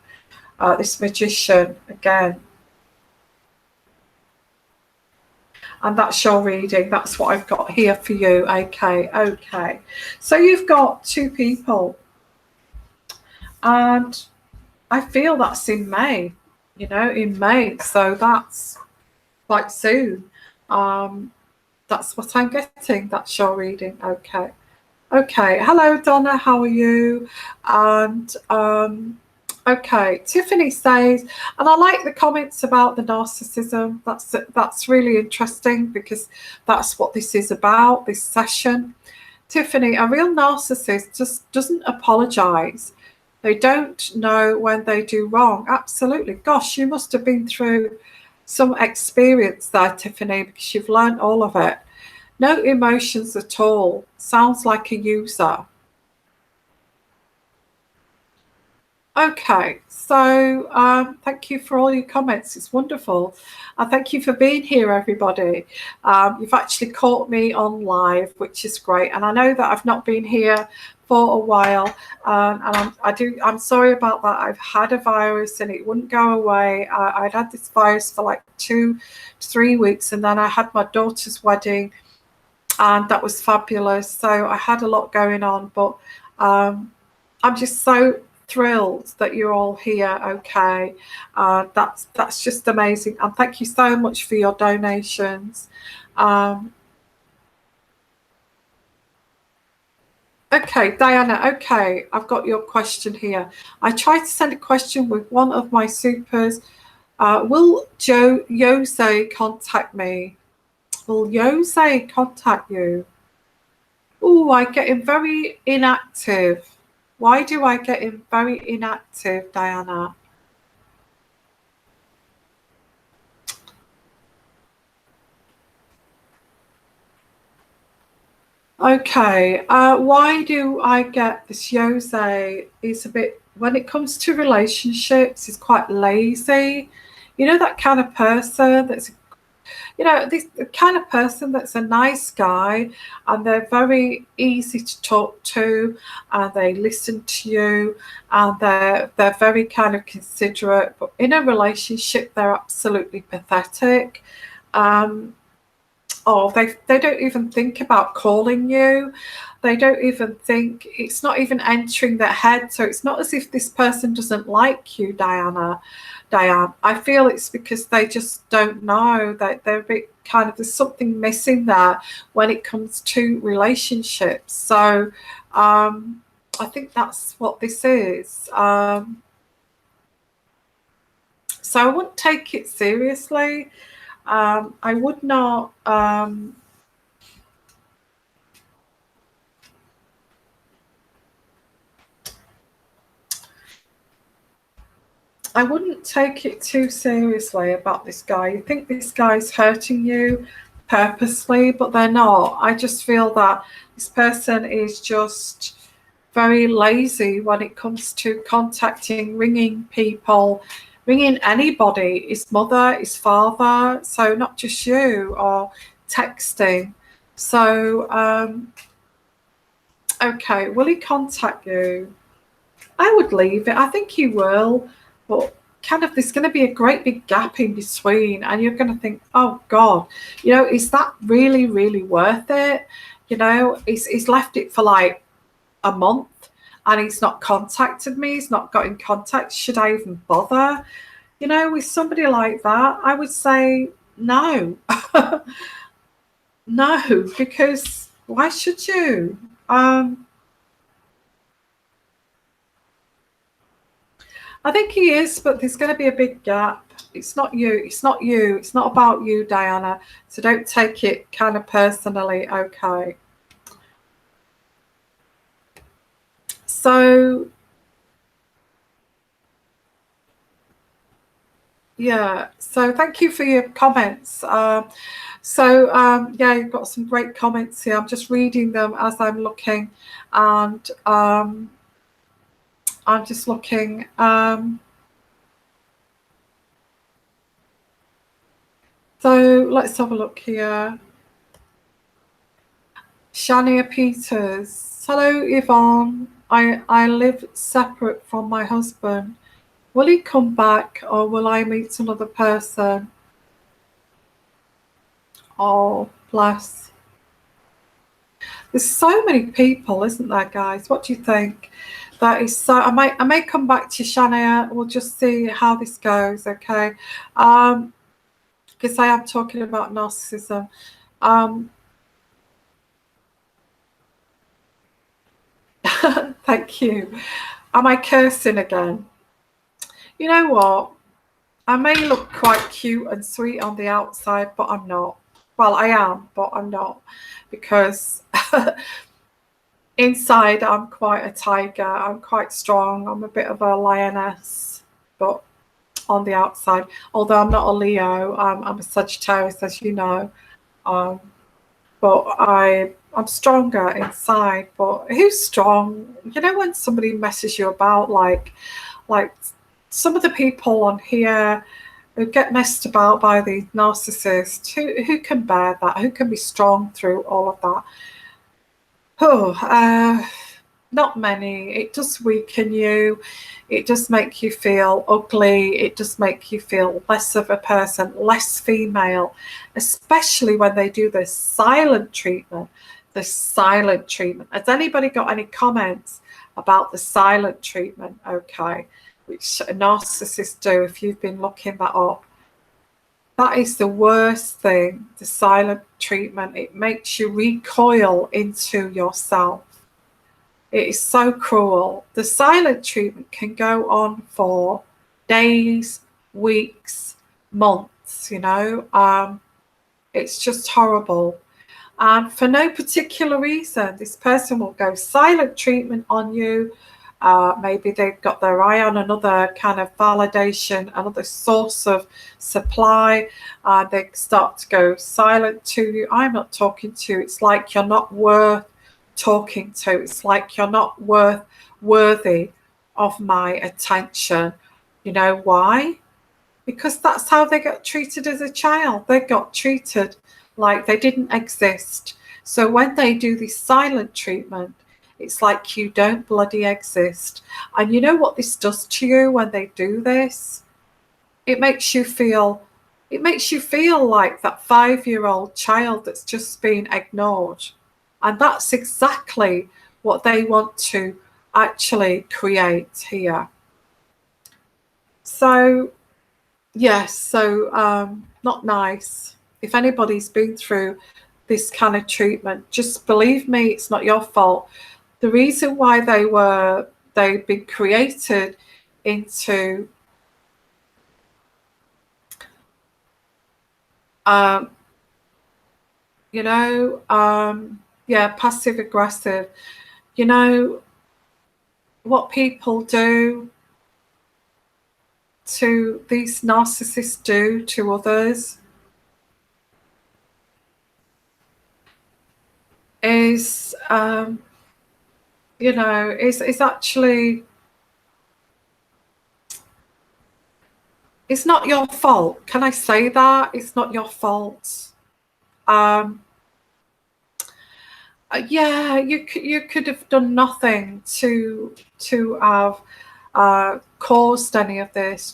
This magician again. And that's your reading. That's what I've got here for you. Okay. So you've got two people. And I feel that's in May. In May. So that's quite soon. That's what I'm getting. That's your reading. Okay. Hello, Donna. How are you? And okay, Tiffany says, and I like the comments about the narcissism. That's really interesting, because that's what this is about, this session. Tiffany, a real narcissist just doesn't apologize. They don't know when they do wrong. Absolutely. Gosh, you must have been through some experience there, Tiffany, because you've learned all of it. No emotions at all. Sounds like a user. Okay, so thank you for all your comments. It's wonderful. And thank you for being here, everybody. You've actually caught me on live, which is great. And I know that I've not been here for a while, and I'm sorry about that. I've had a virus and it wouldn't go away. I'd had this virus for like 2 to 3 weeks, and then I had my daughter's wedding, and that was fabulous. So I had a lot going on, but I'm just so thrilled that you're all here. Okay, that's just amazing, and thank you so much for your donations. Okay, Diana, okay, I've got your question here. I tried to send a question with one of my supers. Will Jose contact me? Will Jose contact you? Oh, I get him very inactive. Why do I get him very inactive, Diana? Okay, why do I get this Jose? Is a bit, when it comes to relationships, he's quite lazy. That kind of person that's, this the kind of person that's a nice guy, and they're very easy to talk to, and they listen to you, and they're very kind of considerate. But in a relationship, they're absolutely pathetic. They don't even think about calling you. They don't even think, it's not even entering their head. So it's not as if this person doesn't like you, Diane. I feel it's because they just don't know, that they're a bit kind of, there's something missing there when it comes to relationships. So I think that's what this is. So I wouldn't take it seriously. I would not. I wouldn't take it too seriously about this guy. You think this guy's hurting you purposely, but they're not. I just feel that this person is just very lazy when it comes to contacting, ringing people, ringing anybody, his mother, his father, so not just you, or texting. So, okay, will he contact you? I would leave it. I think he will, but kind of there's going to be a great big gap in between, and you're going to think, oh God, is that really, really worth it? He's left it for like a month and he's not contacted me. He's not got in contact. Should I even bother? With somebody like that, I would say no. No, because why should you? I think he is, but there's going to be a big gap. It's not you. It's not you. It's not about you, Diana. So don't take it kind of personally. Okay. So, yeah. So thank you for your comments. Yeah, you've got some great comments here. I'm just reading them as I'm looking, and I'm just looking. So let's have a look here. Shania Peters. Hello, Yvonne. I live separate from my husband. Will he come back or will I meet another person? Oh, bless. There's so many people, isn't there, guys? What do you think? That is so. I may come back to Shania. We'll just see how this goes, okay? Because I am talking about narcissism. Thank you. Am I cursing again? You know what? I may look quite cute and sweet on the outside, but I'm not. Well, I am, but I'm not. Because inside, I'm quite a tiger. I'm quite strong. I'm a bit of a lioness. But on the outside, although I'm not a Leo, I'm a Sagittarius, as you know. But I'm stronger inside. But who's strong? When somebody messes you about, like some of the people on here who get messed about by these narcissists, who can bear that? Who can be strong through all of that? Not many. It does weaken you. It does make you feel ugly. It does make you feel less of a person, less female, especially when they do this silent treatment. The silent treatment. Has anybody got any comments about the silent treatment? Okay, which narcissists do, if you've been looking that up. That is the worst thing, the silent treatment. It makes you recoil into yourself. It is so cruel. The silent treatment can go on for days, weeks, months, It's just horrible. And for no particular reason, this person will go silent treatment on you. Maybe they've got their eye on another kind of validation, another source of supply. They start to go silent to you. I'm not talking to you. It's like you're not worth talking to. It's like you're not worthy of my attention. You know why? Because that's how they got treated as a child. They got treated like they didn't exist. So when they do this silent treatment, it's like you don't bloody exist. And you know what this does to you when they do this? It makes you feel like that 5-year-old child that's just been ignored. And that's exactly what they want to actually create here. So, yes, not nice. If anybody's been through this kind of treatment, just believe me, it's not your fault. The reason why they've been created into passive aggressive. What people do to these narcissists do to others is, you know, is actually, it's not your fault. Can I say that? It's not your fault. Yeah, you could have done nothing to have caused any of this.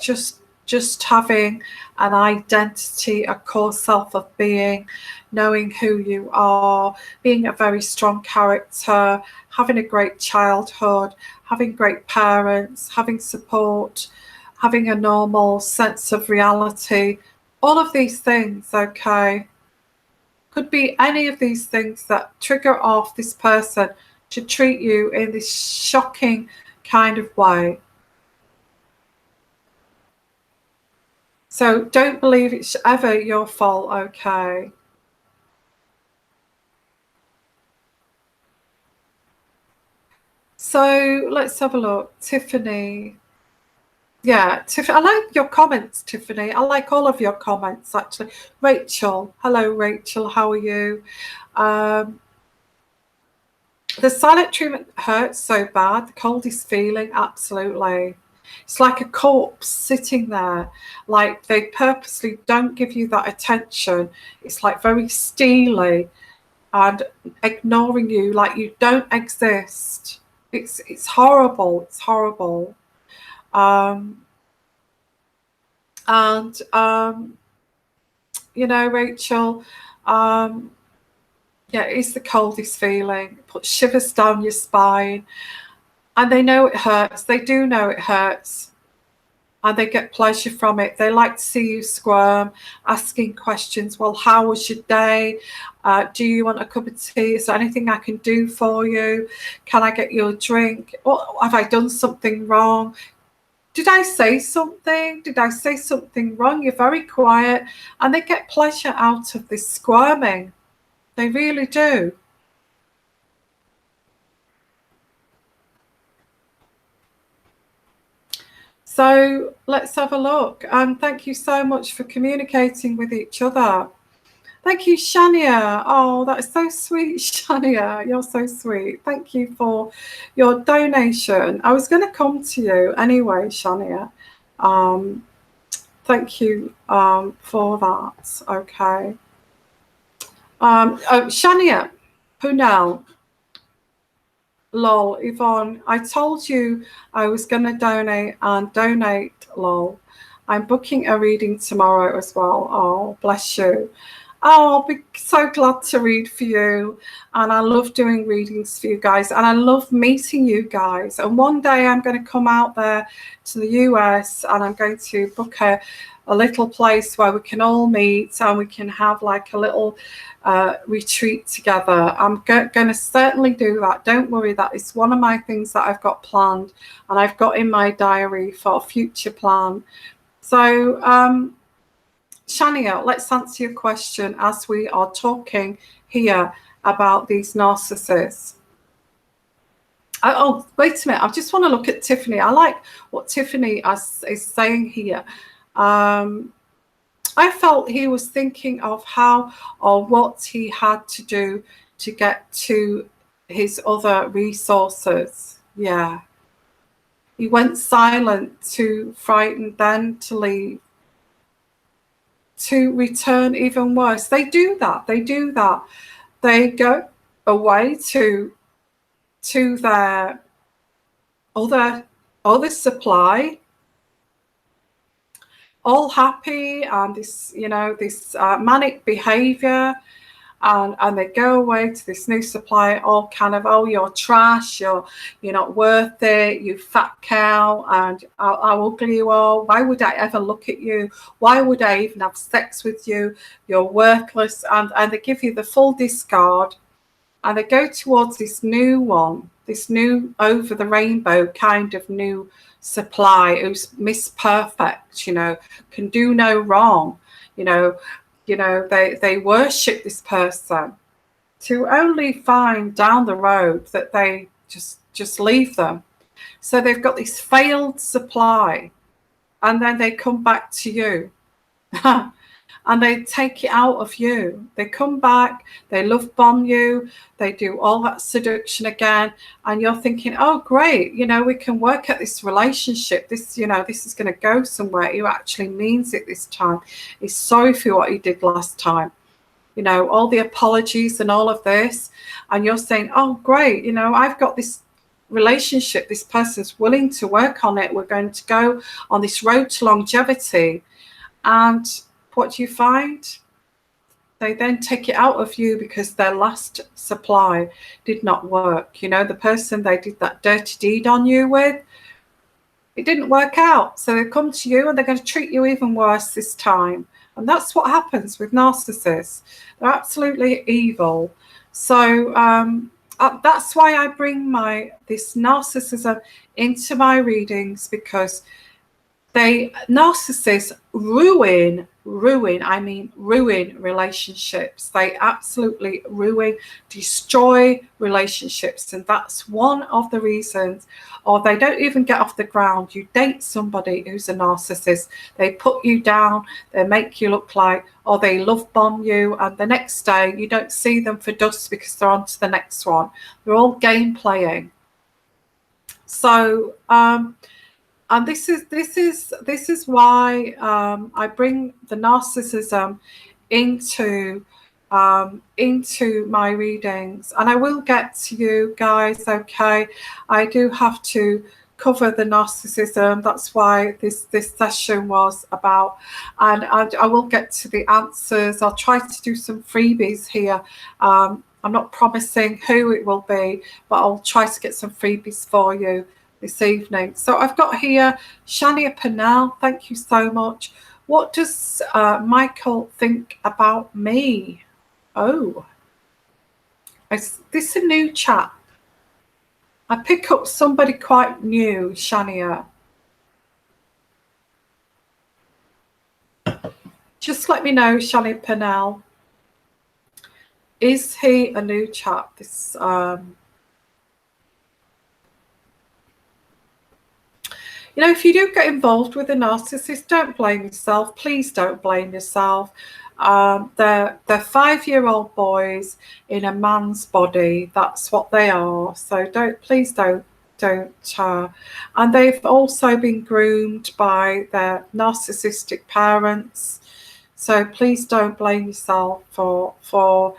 Just having an identity, a core self of being, knowing who you are, being a very strong character, having a great childhood, having great parents, having support, having a normal sense of reality. All of these things, okay, could be any of these things that trigger off this person to treat you in this shocking kind of way. So don't believe it's ever your fault, okay? So let's have a look. Tiffany. Yeah, Tiffany, I like your comments, Tiffany. I like all of your comments, actually. Rachel. Hello, Rachel. How are you? The silent treatment hurts so bad. The coldest feeling, absolutely. It's like a corpse sitting there, like they purposely don't give you that attention. It's like very steely and ignoring you, like you don't exist. It's horrible. It's horrible. You know, Rachel, yeah, it's the coldest feeling. It puts shivers down your spine. And they know it hurts. They do know it hurts. And they get pleasure from it. They like to see you squirm, asking questions. Well, how was your day? Do you want a cup of tea? Is there anything I can do for you? Can I get you a drink? Or have I done something wrong? Did I say something? Did I say something wrong? You're very quiet. And they get pleasure out of this squirming. They really do. So let's have a look. And thank you so much for communicating with each other. Thank you, Shania. Oh, that is so sweet, Shania. You're so sweet. Thank you for your donation. I was going to come to you anyway, Shania. Thank you for that. Okay. Shania, Punel. Lol, Yvonne, I told you I was going to donate and donate, lol. I'm booking a reading tomorrow as well. Oh, bless you. Oh, I'll be so glad to read for you. And I love doing readings for you guys. And I love meeting you guys. And one day I'm going to come out there to the US and I'm going to book a little place where we can all meet and we can have like a little retreat together. I'm going to certainly do that. Don't worry, that is one of my things that I've got planned and I've got in my diary for a future plan. So, Shania, let's answer your question as we are talking here about these narcissists. Oh, wait a minute. I just want to look at Tiffany. I like what Tiffany is saying here. I felt he was thinking of how or what he had to do to get to his other resources. Yeah. He went silent, to frighten, then to leave, to return even worse. They do that. They do that. They go away to their other supply, all happy and this, you know, this manic behavior, and they go away to this new supply, all kind of, oh, you're trash, you're not worth it, you fat cow, and how ugly you are, why would I ever look at you, why would I even have sex with you, you're worthless, and they give you the full discard, and they go towards this new one, this new over the rainbow kind of new supply who's Miss Perfect, you know, can do no wrong, you know, they worship this person, to only find down the road that they just leave them. So they've got this failed supply, and then they come back to you. And they take it out of you. They come back, they love bomb you, they do all that seduction again, and you're thinking, oh great, we can work at this relationship. This, this is going to go somewhere. He actually means it this time. He's sorry for what he did last time. All the apologies and all of this, and you're saying, oh great, I've got this relationship, this person's willing to work on it, we're going to go on this road to longevity. And what do you find? They then take it out of you because their last supply did not work. The person they did that dirty deed on you with, it didn't work out. So they come to you and they're going to treat you even worse this time. And that's what happens with narcissists. They're absolutely evil. So that's why I bring this narcissism into my readings, because narcissists ruin relationships. They absolutely destroy relationships. And that's one of the reasons, or they don't even get off the ground. You date somebody who's a narcissist, they put you down, they make you look like, or they love bomb you, and the next day you don't see them for dust because they're on to the next one. They're all game playing. So and this is why I bring the narcissism into my readings, and I will get to you guys. Okay, I do have to cover the narcissism. That's why this session was about, and I will get to the answers. I'll try to do some freebies here. I'm not promising who it will be, but I'll try to get some freebies for you this evening. So I've got here Shania Pennell. Thank you so much. What does Michael think about me? Oh, is this a new chat? I pick up somebody quite new, Shania. Just let me know, Shania Pennell. Is he a new chap? This if you do get involved with a narcissist, don't blame yourself. Please don't blame yourself. They're 5-year-old boys in a man's body. That's what they are. So please don't. And they've also been groomed by their narcissistic parents. So please don't blame yourself for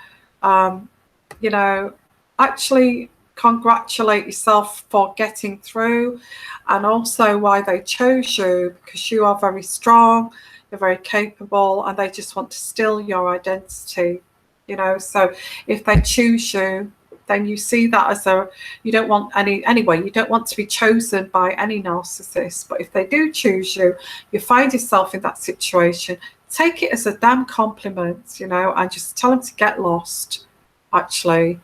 actually congratulate yourself for getting through, and also why they chose you, because you are very strong, you're very capable, and they just want to steal your identity. So if they choose you, then you see that as you don't want you don't want to be chosen by any narcissist. But if they do choose you, you find yourself in that situation, take it as a damn compliment, and just tell them to get lost, actually.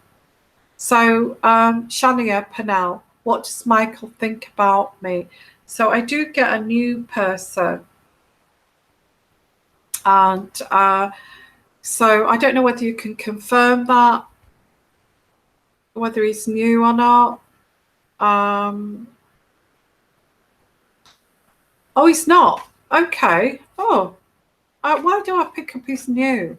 So, Shania Pennell, what does Michael think about me? So I do get a new person. And so I don't know whether you can confirm that, whether he's new or not. Oh, he's not. Okay. Oh, why do I pick up he's new?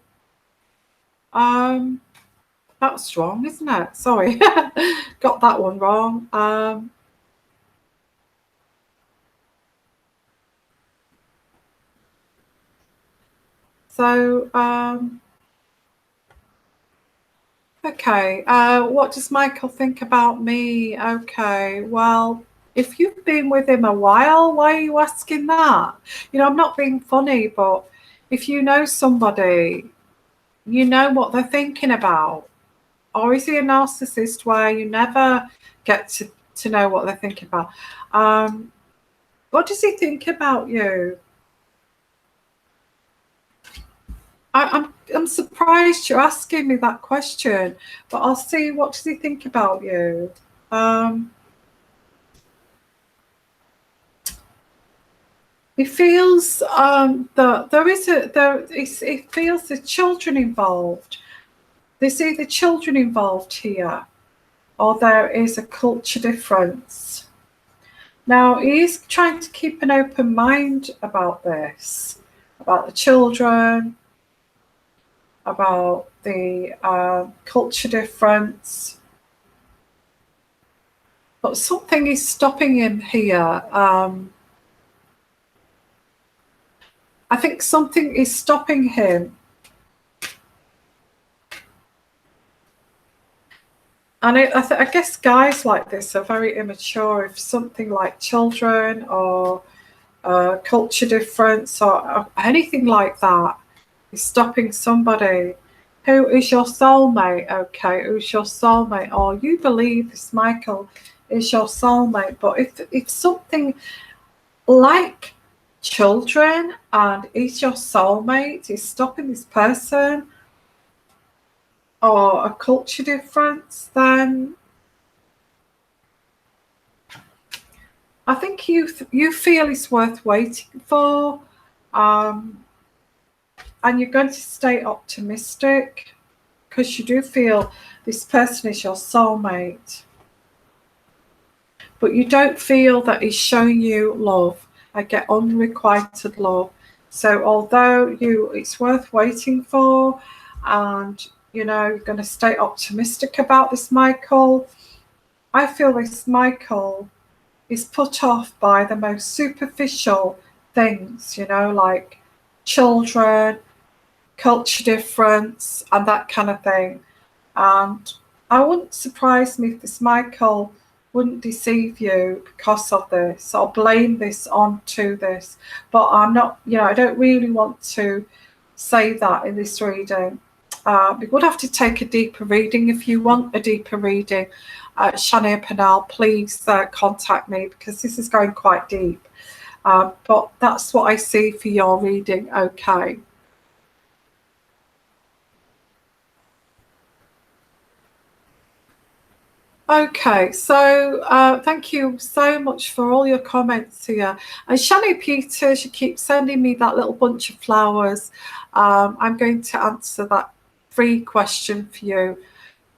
That's wrong, isn't it? Sorry, got that one wrong. Okay. What does Michael think about me? Okay. Well, if you've been with him a while, why are you asking that? I'm not being funny, but if you know somebody, you know what they're thinking about. Or is he a narcissist where you never get to know what they're thinking about? What does he think about you? I'm surprised you're asking me that question, but I'll see. What does he think about you? He feels that he feels the children involved. There's either children involved here, or there is a culture difference. Now, he is trying to keep an open mind about this, about the children, about the culture difference. But something is stopping him here. I think something is stopping him. And I guess guys like this are very immature. If something like children or culture difference or anything like that is stopping somebody. Who is your soulmate? Okay, who's your soulmate? Or you believe this Michael is your soulmate. But if something like children and is your soulmate is stopping this person, or a culture difference, then I think you feel it's worth waiting for, and you're going to stay optimistic because you do feel this person is your soulmate, but you don't feel that he's showing you love. I get unrequited love. So although it's worth waiting for, and you're going to stay optimistic about this Michael, I feel this Michael is put off by the most superficial things, like children, culture difference, and that kind of thing. And I wouldn't surprise me if this Michael wouldn't deceive you because of this or blame this onto this. But I'm not, I don't really want to say that in this reading. We would have to take a deeper reading. If you want a deeper reading, Shania Penal, please contact me because this is going quite deep. But that's what I see for your reading. Okay. Okay, so thank you so much for all your comments here. And Shani Peters, you keep sending me that little bunch of flowers. I'm going to answer that free question for you.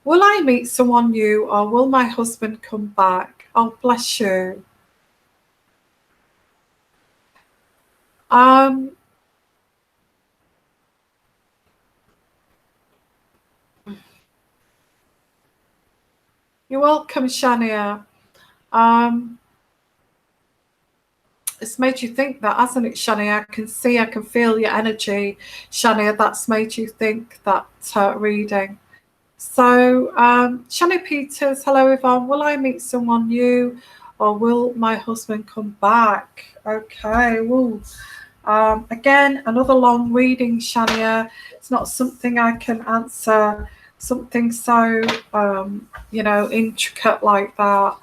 Will I meet someone new or will my husband come back? Oh, bless you. You're welcome, Shania. It's made you think that, hasn't it, Shania? I can feel your energy, Shania. That's made you think that reading. So, Shani Peters, hello, Yvonne. Will I meet someone new or will my husband come back? Okay, woo. Again, another long reading, Shania. It's not something I can answer, something so, intricate like that.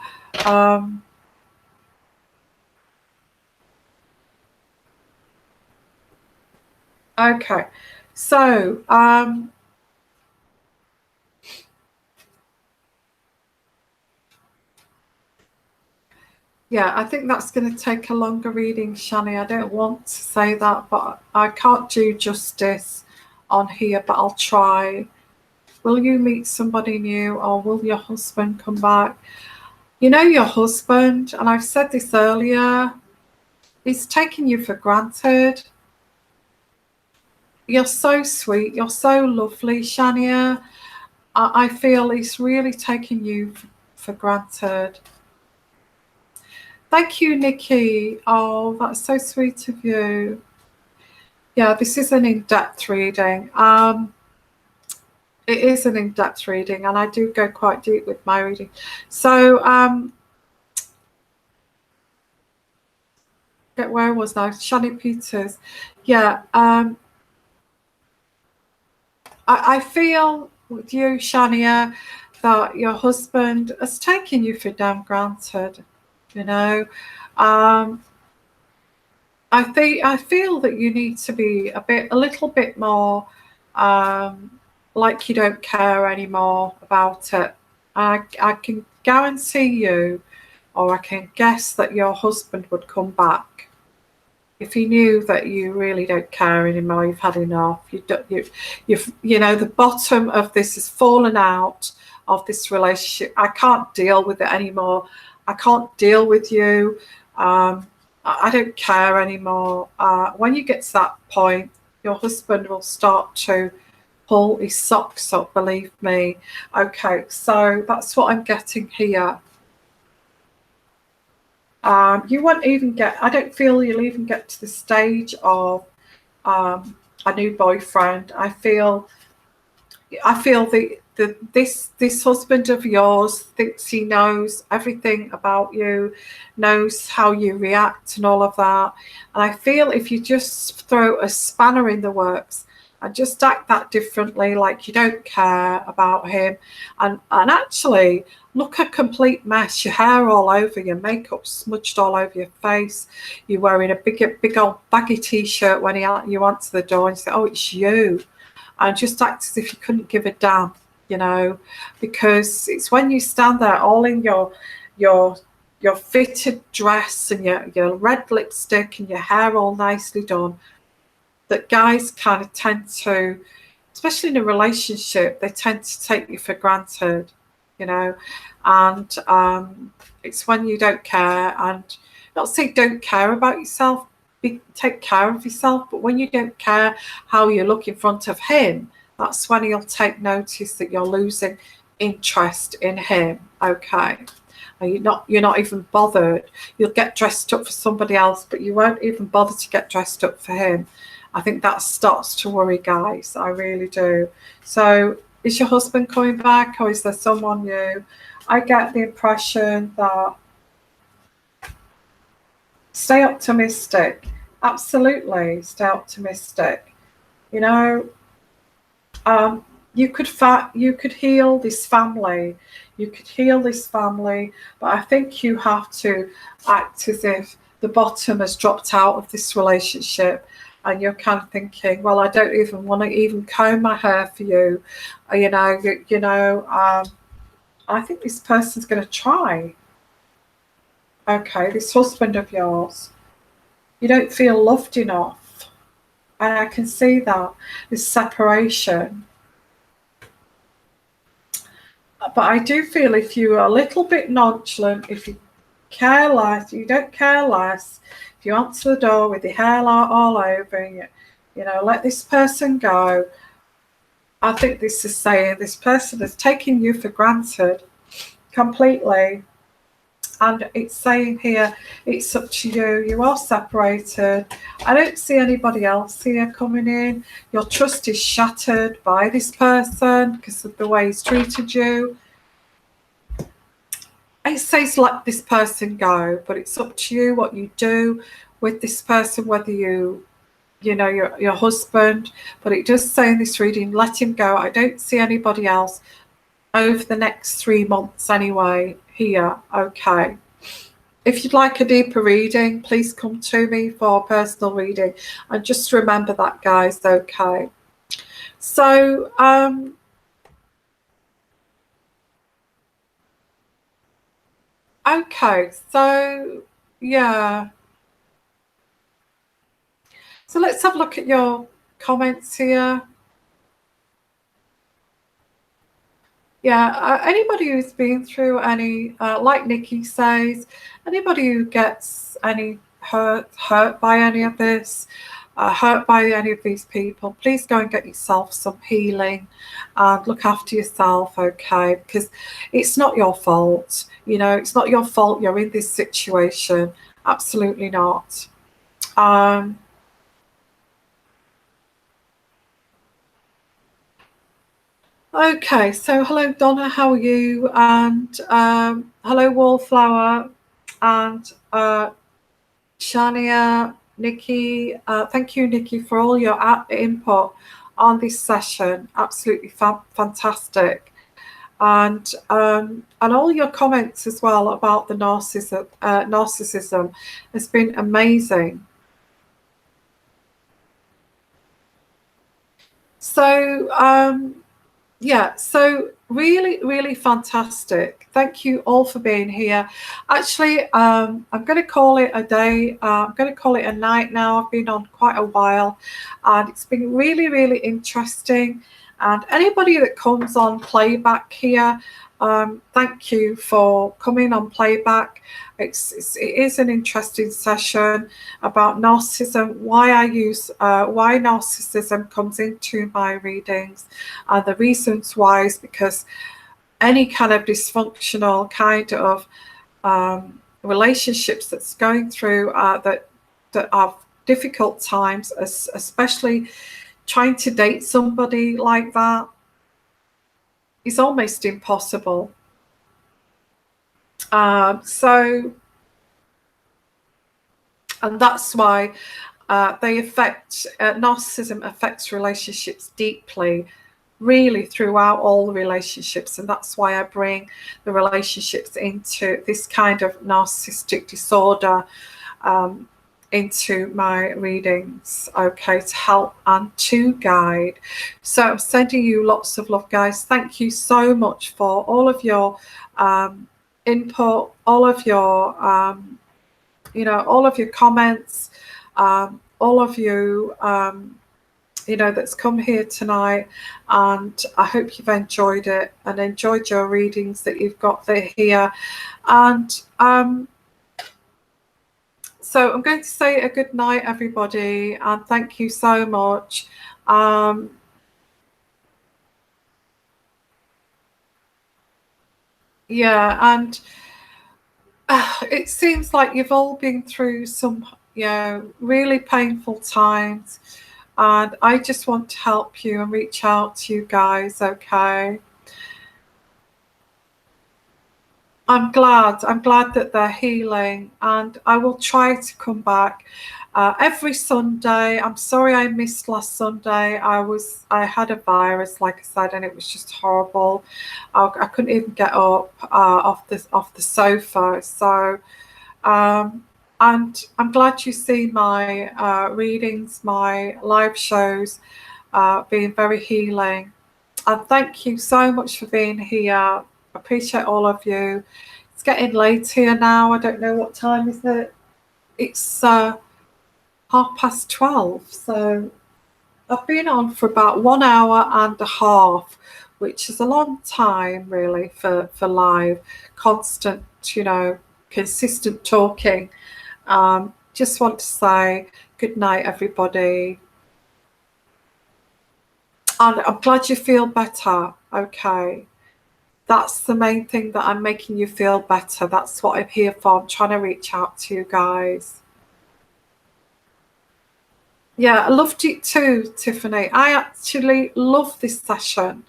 Okay, so, yeah, I think that's going to take a longer reading, Shani. I don't want to say that, but I can't do justice on here, but I'll try. Will you meet somebody new or will your husband come back? Your husband, and I've said this earlier, he's taking you for granted. You're so sweet. You're so lovely, Shania. I feel he's really taking you for granted. Thank you, Nikki. Oh, that's so sweet of you. Yeah, this is an in-depth reading. It is an in-depth reading, and I do go quite deep with my reading. So, get where I was now. Shani Peters. Yeah, I feel with you, Shania, that your husband has taken you for damn granted. I feel that you need to be a little bit more like you don't care anymore about it. I can guarantee you, or I can guess that your husband would come back if he knew that you really don't care anymore. You've had enough. The bottom of this has fallen out of this relationship. I can't deal with it anymore. I can't deal with you. I don't care anymore. When you get to that point, your husband will start to pull his socks up, believe me. Okay, so that's what I'm getting here. You won't even get, I don't feel you'll even get to the stage of a new boyfriend. I feel this husband of yours thinks he knows everything about you, knows how you react and all of that. And I feel if you just throw a spanner in the works and just act that differently, like you don't care about him, and actually look a complete mess, your hair all over, your makeup smudged all over your face, you're wearing a big old baggy t-shirt when you answer the door and say, oh, it's you. And just act as if you couldn't give a damn, you know, because it's when you stand there all in your fitted dress and your red lipstick and your hair all nicely done, that guys kind of tend to, especially in a relationship, they tend to take you for granted, you know. And it's when you don't care, and not say don't care about yourself, take care of yourself, but when you don't care how you look in front of him, that's when he'll take notice that you're losing interest in him. Okay, and you're not even bothered. You'll get dressed up for somebody else, but you won't even bother to get dressed up for him. I think that starts to worry guys. I really do. So is your husband coming back, or is there someone new? I get the impression that stay optimistic. Absolutely, stay optimistic. You know, you could heal this family. You could heal this family, but I think you have to act as if the bottom has dropped out of this relationship, and you're kind of thinking, well, I don't even want to even comb my hair for you. I think this person's going to try. Okay, this husband of yours, you don't feel loved enough. And I can see that, this separation. But I do feel if you are a little bit nonchalant, if you care less, you don't care less, if you answer the door with your hair all over, and let this person go. I think this is saying this person is taking you for granted completely. And it's saying here, it's up to you. You are separated. I don't see anybody else here coming in. Your trust is shattered by this person because of the way he's treated you. It says let this person go, but it's up to you what you do with this person, whether your husband. But it does say in this reading, let him go. I don't see anybody else over the next 3 months anyway here. Okay, if you'd like a deeper reading, please come to me for a personal reading, and just remember that, guys. Okay, so okay, so yeah, so let's have a look at your comments here. Yeah, anybody who's been through any, like Nikki says, anybody who gets any hurt by any of this, hurt by any of these people, please go and get yourself some healing and look after yourself, okay? Because it's not your fault. It's not your fault you're in this situation. Absolutely not. Okay, so hello Donna, how are you? And hello Wallflower, and Shania, Nikki. Thank you, Nikki, for all your input on this session. Absolutely fantastic, and all your comments as well about the narcissism has been amazing. So yeah, so really, really fantastic. Thank you all for being here. Actually, I'm going to call it a day. I'm going to call it a night now. I've been on quite a while, and it's been really, really interesting. And anybody that comes on playback here, thank you for coming on playback. It is an interesting session about narcissism, why why narcissism comes into my readings, and the reasons why is because any kind of dysfunctional kind of relationships that's going through that are difficult times, especially trying to date somebody like that, is almost impossible. And that's why narcissism affects relationships deeply, really throughout all the relationships, and that's why I bring the relationships into this kind of narcissistic disorder into my readings, okay, to help and to guide. So I'm sending you lots of love, guys. Thank you so much for all of your input, all of your all of your comments, all of you that's come here tonight, and I hope you've enjoyed it and enjoyed your readings that you've got here. And so I'm going to say a good night, everybody, and thank you so much. Yeah, and it seems like you've all been through some really painful times, and I just want to help you and reach out to you guys, okay? I'm glad that they're healing, and I will try to come back every Sunday. I'm sorry I missed last Sunday. I had a virus, like I said, and it was just horrible. I couldn't even get up off the sofa. So and I'm glad you see my readings, my live shows being very healing. And thank you so much for being here. Appreciate all of you. It's getting late here now. I don't know what time is it. It's 12:30. So I've been on for about 1 hour and a half, which is a long time really for live, constant, consistent talking. Just want to say good night, everybody. And I'm glad you feel better. Okay. That's the main thing, that I'm making you feel better. That's what I'm here for. I'm trying to reach out to you guys. Yeah, I loved it too, Tiffany. I actually love this session.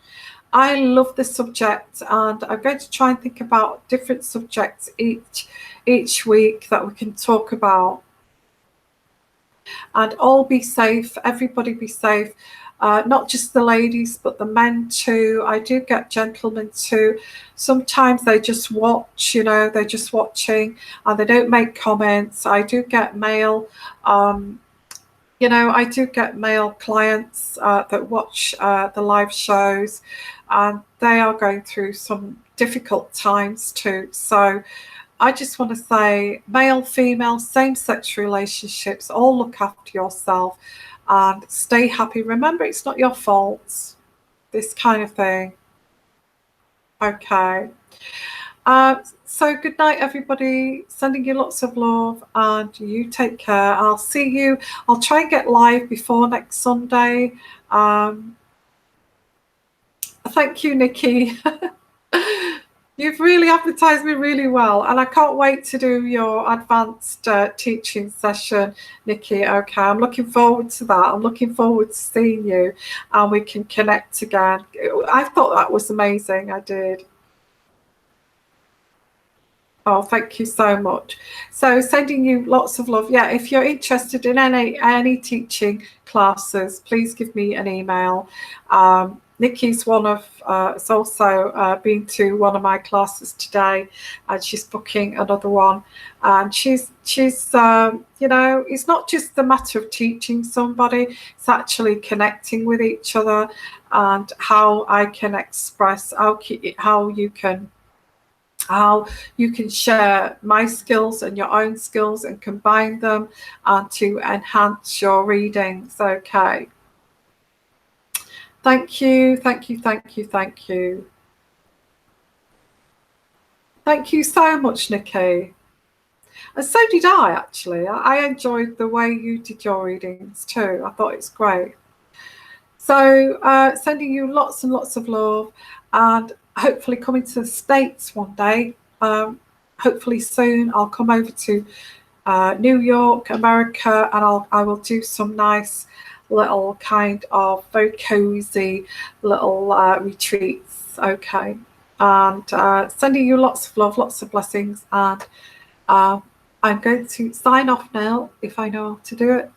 I love the subject, and I'm going to try and think about different subjects each week that we can talk about. And all be safe. Everybody be safe. Not just the ladies, but the men too. I do get gentlemen too. Sometimes they just watch, they're just watching and they don't make comments. I do get male, I do get male clients that watch the live shows, and they are going through some difficult times too. So I just want to say, male, female, same-sex relationships, all look after yourself and stay happy. Remember, it's not your fault, this kind of thing. Okay. So good night, everybody. Sending you lots of love, and you take care. I'll see you. I'll try and get live before next Sunday. Thank you, Nikki. You've really advertised me really well, and I can't wait to do your advanced teaching session, Nikki. Okay, I'm looking forward to that. I'm looking forward to seeing you, and we can connect again. I thought that was amazing. I did. Oh, thank you so much. So sending you lots of love. Yeah, if you're interested in any teaching classes, please give me an email. Nikki's has also been to one of my classes today, and she's booking another one. And she's it's not just the matter of teaching somebody, it's actually connecting with each other, and how I can express how you can share my skills and your own skills and combine them and to enhance your readings. Okay. Thank you, thank you, thank you, thank you. Thank you so much, Nikki. And so did I, actually. I enjoyed the way you did your readings too. I thought it's great. So sending you lots and lots of love, and hopefully coming to the States one day. Hopefully soon I'll come over to New York, America, and I will do some nice little kind of very cozy little retreats. Okay. And sending you lots of love, lots of blessings, and I'm going to sign off now if I know how to do it.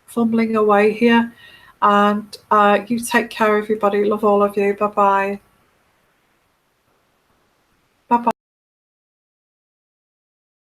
Fumbling away here. And you take care, everybody. Love all of you. Bye bye.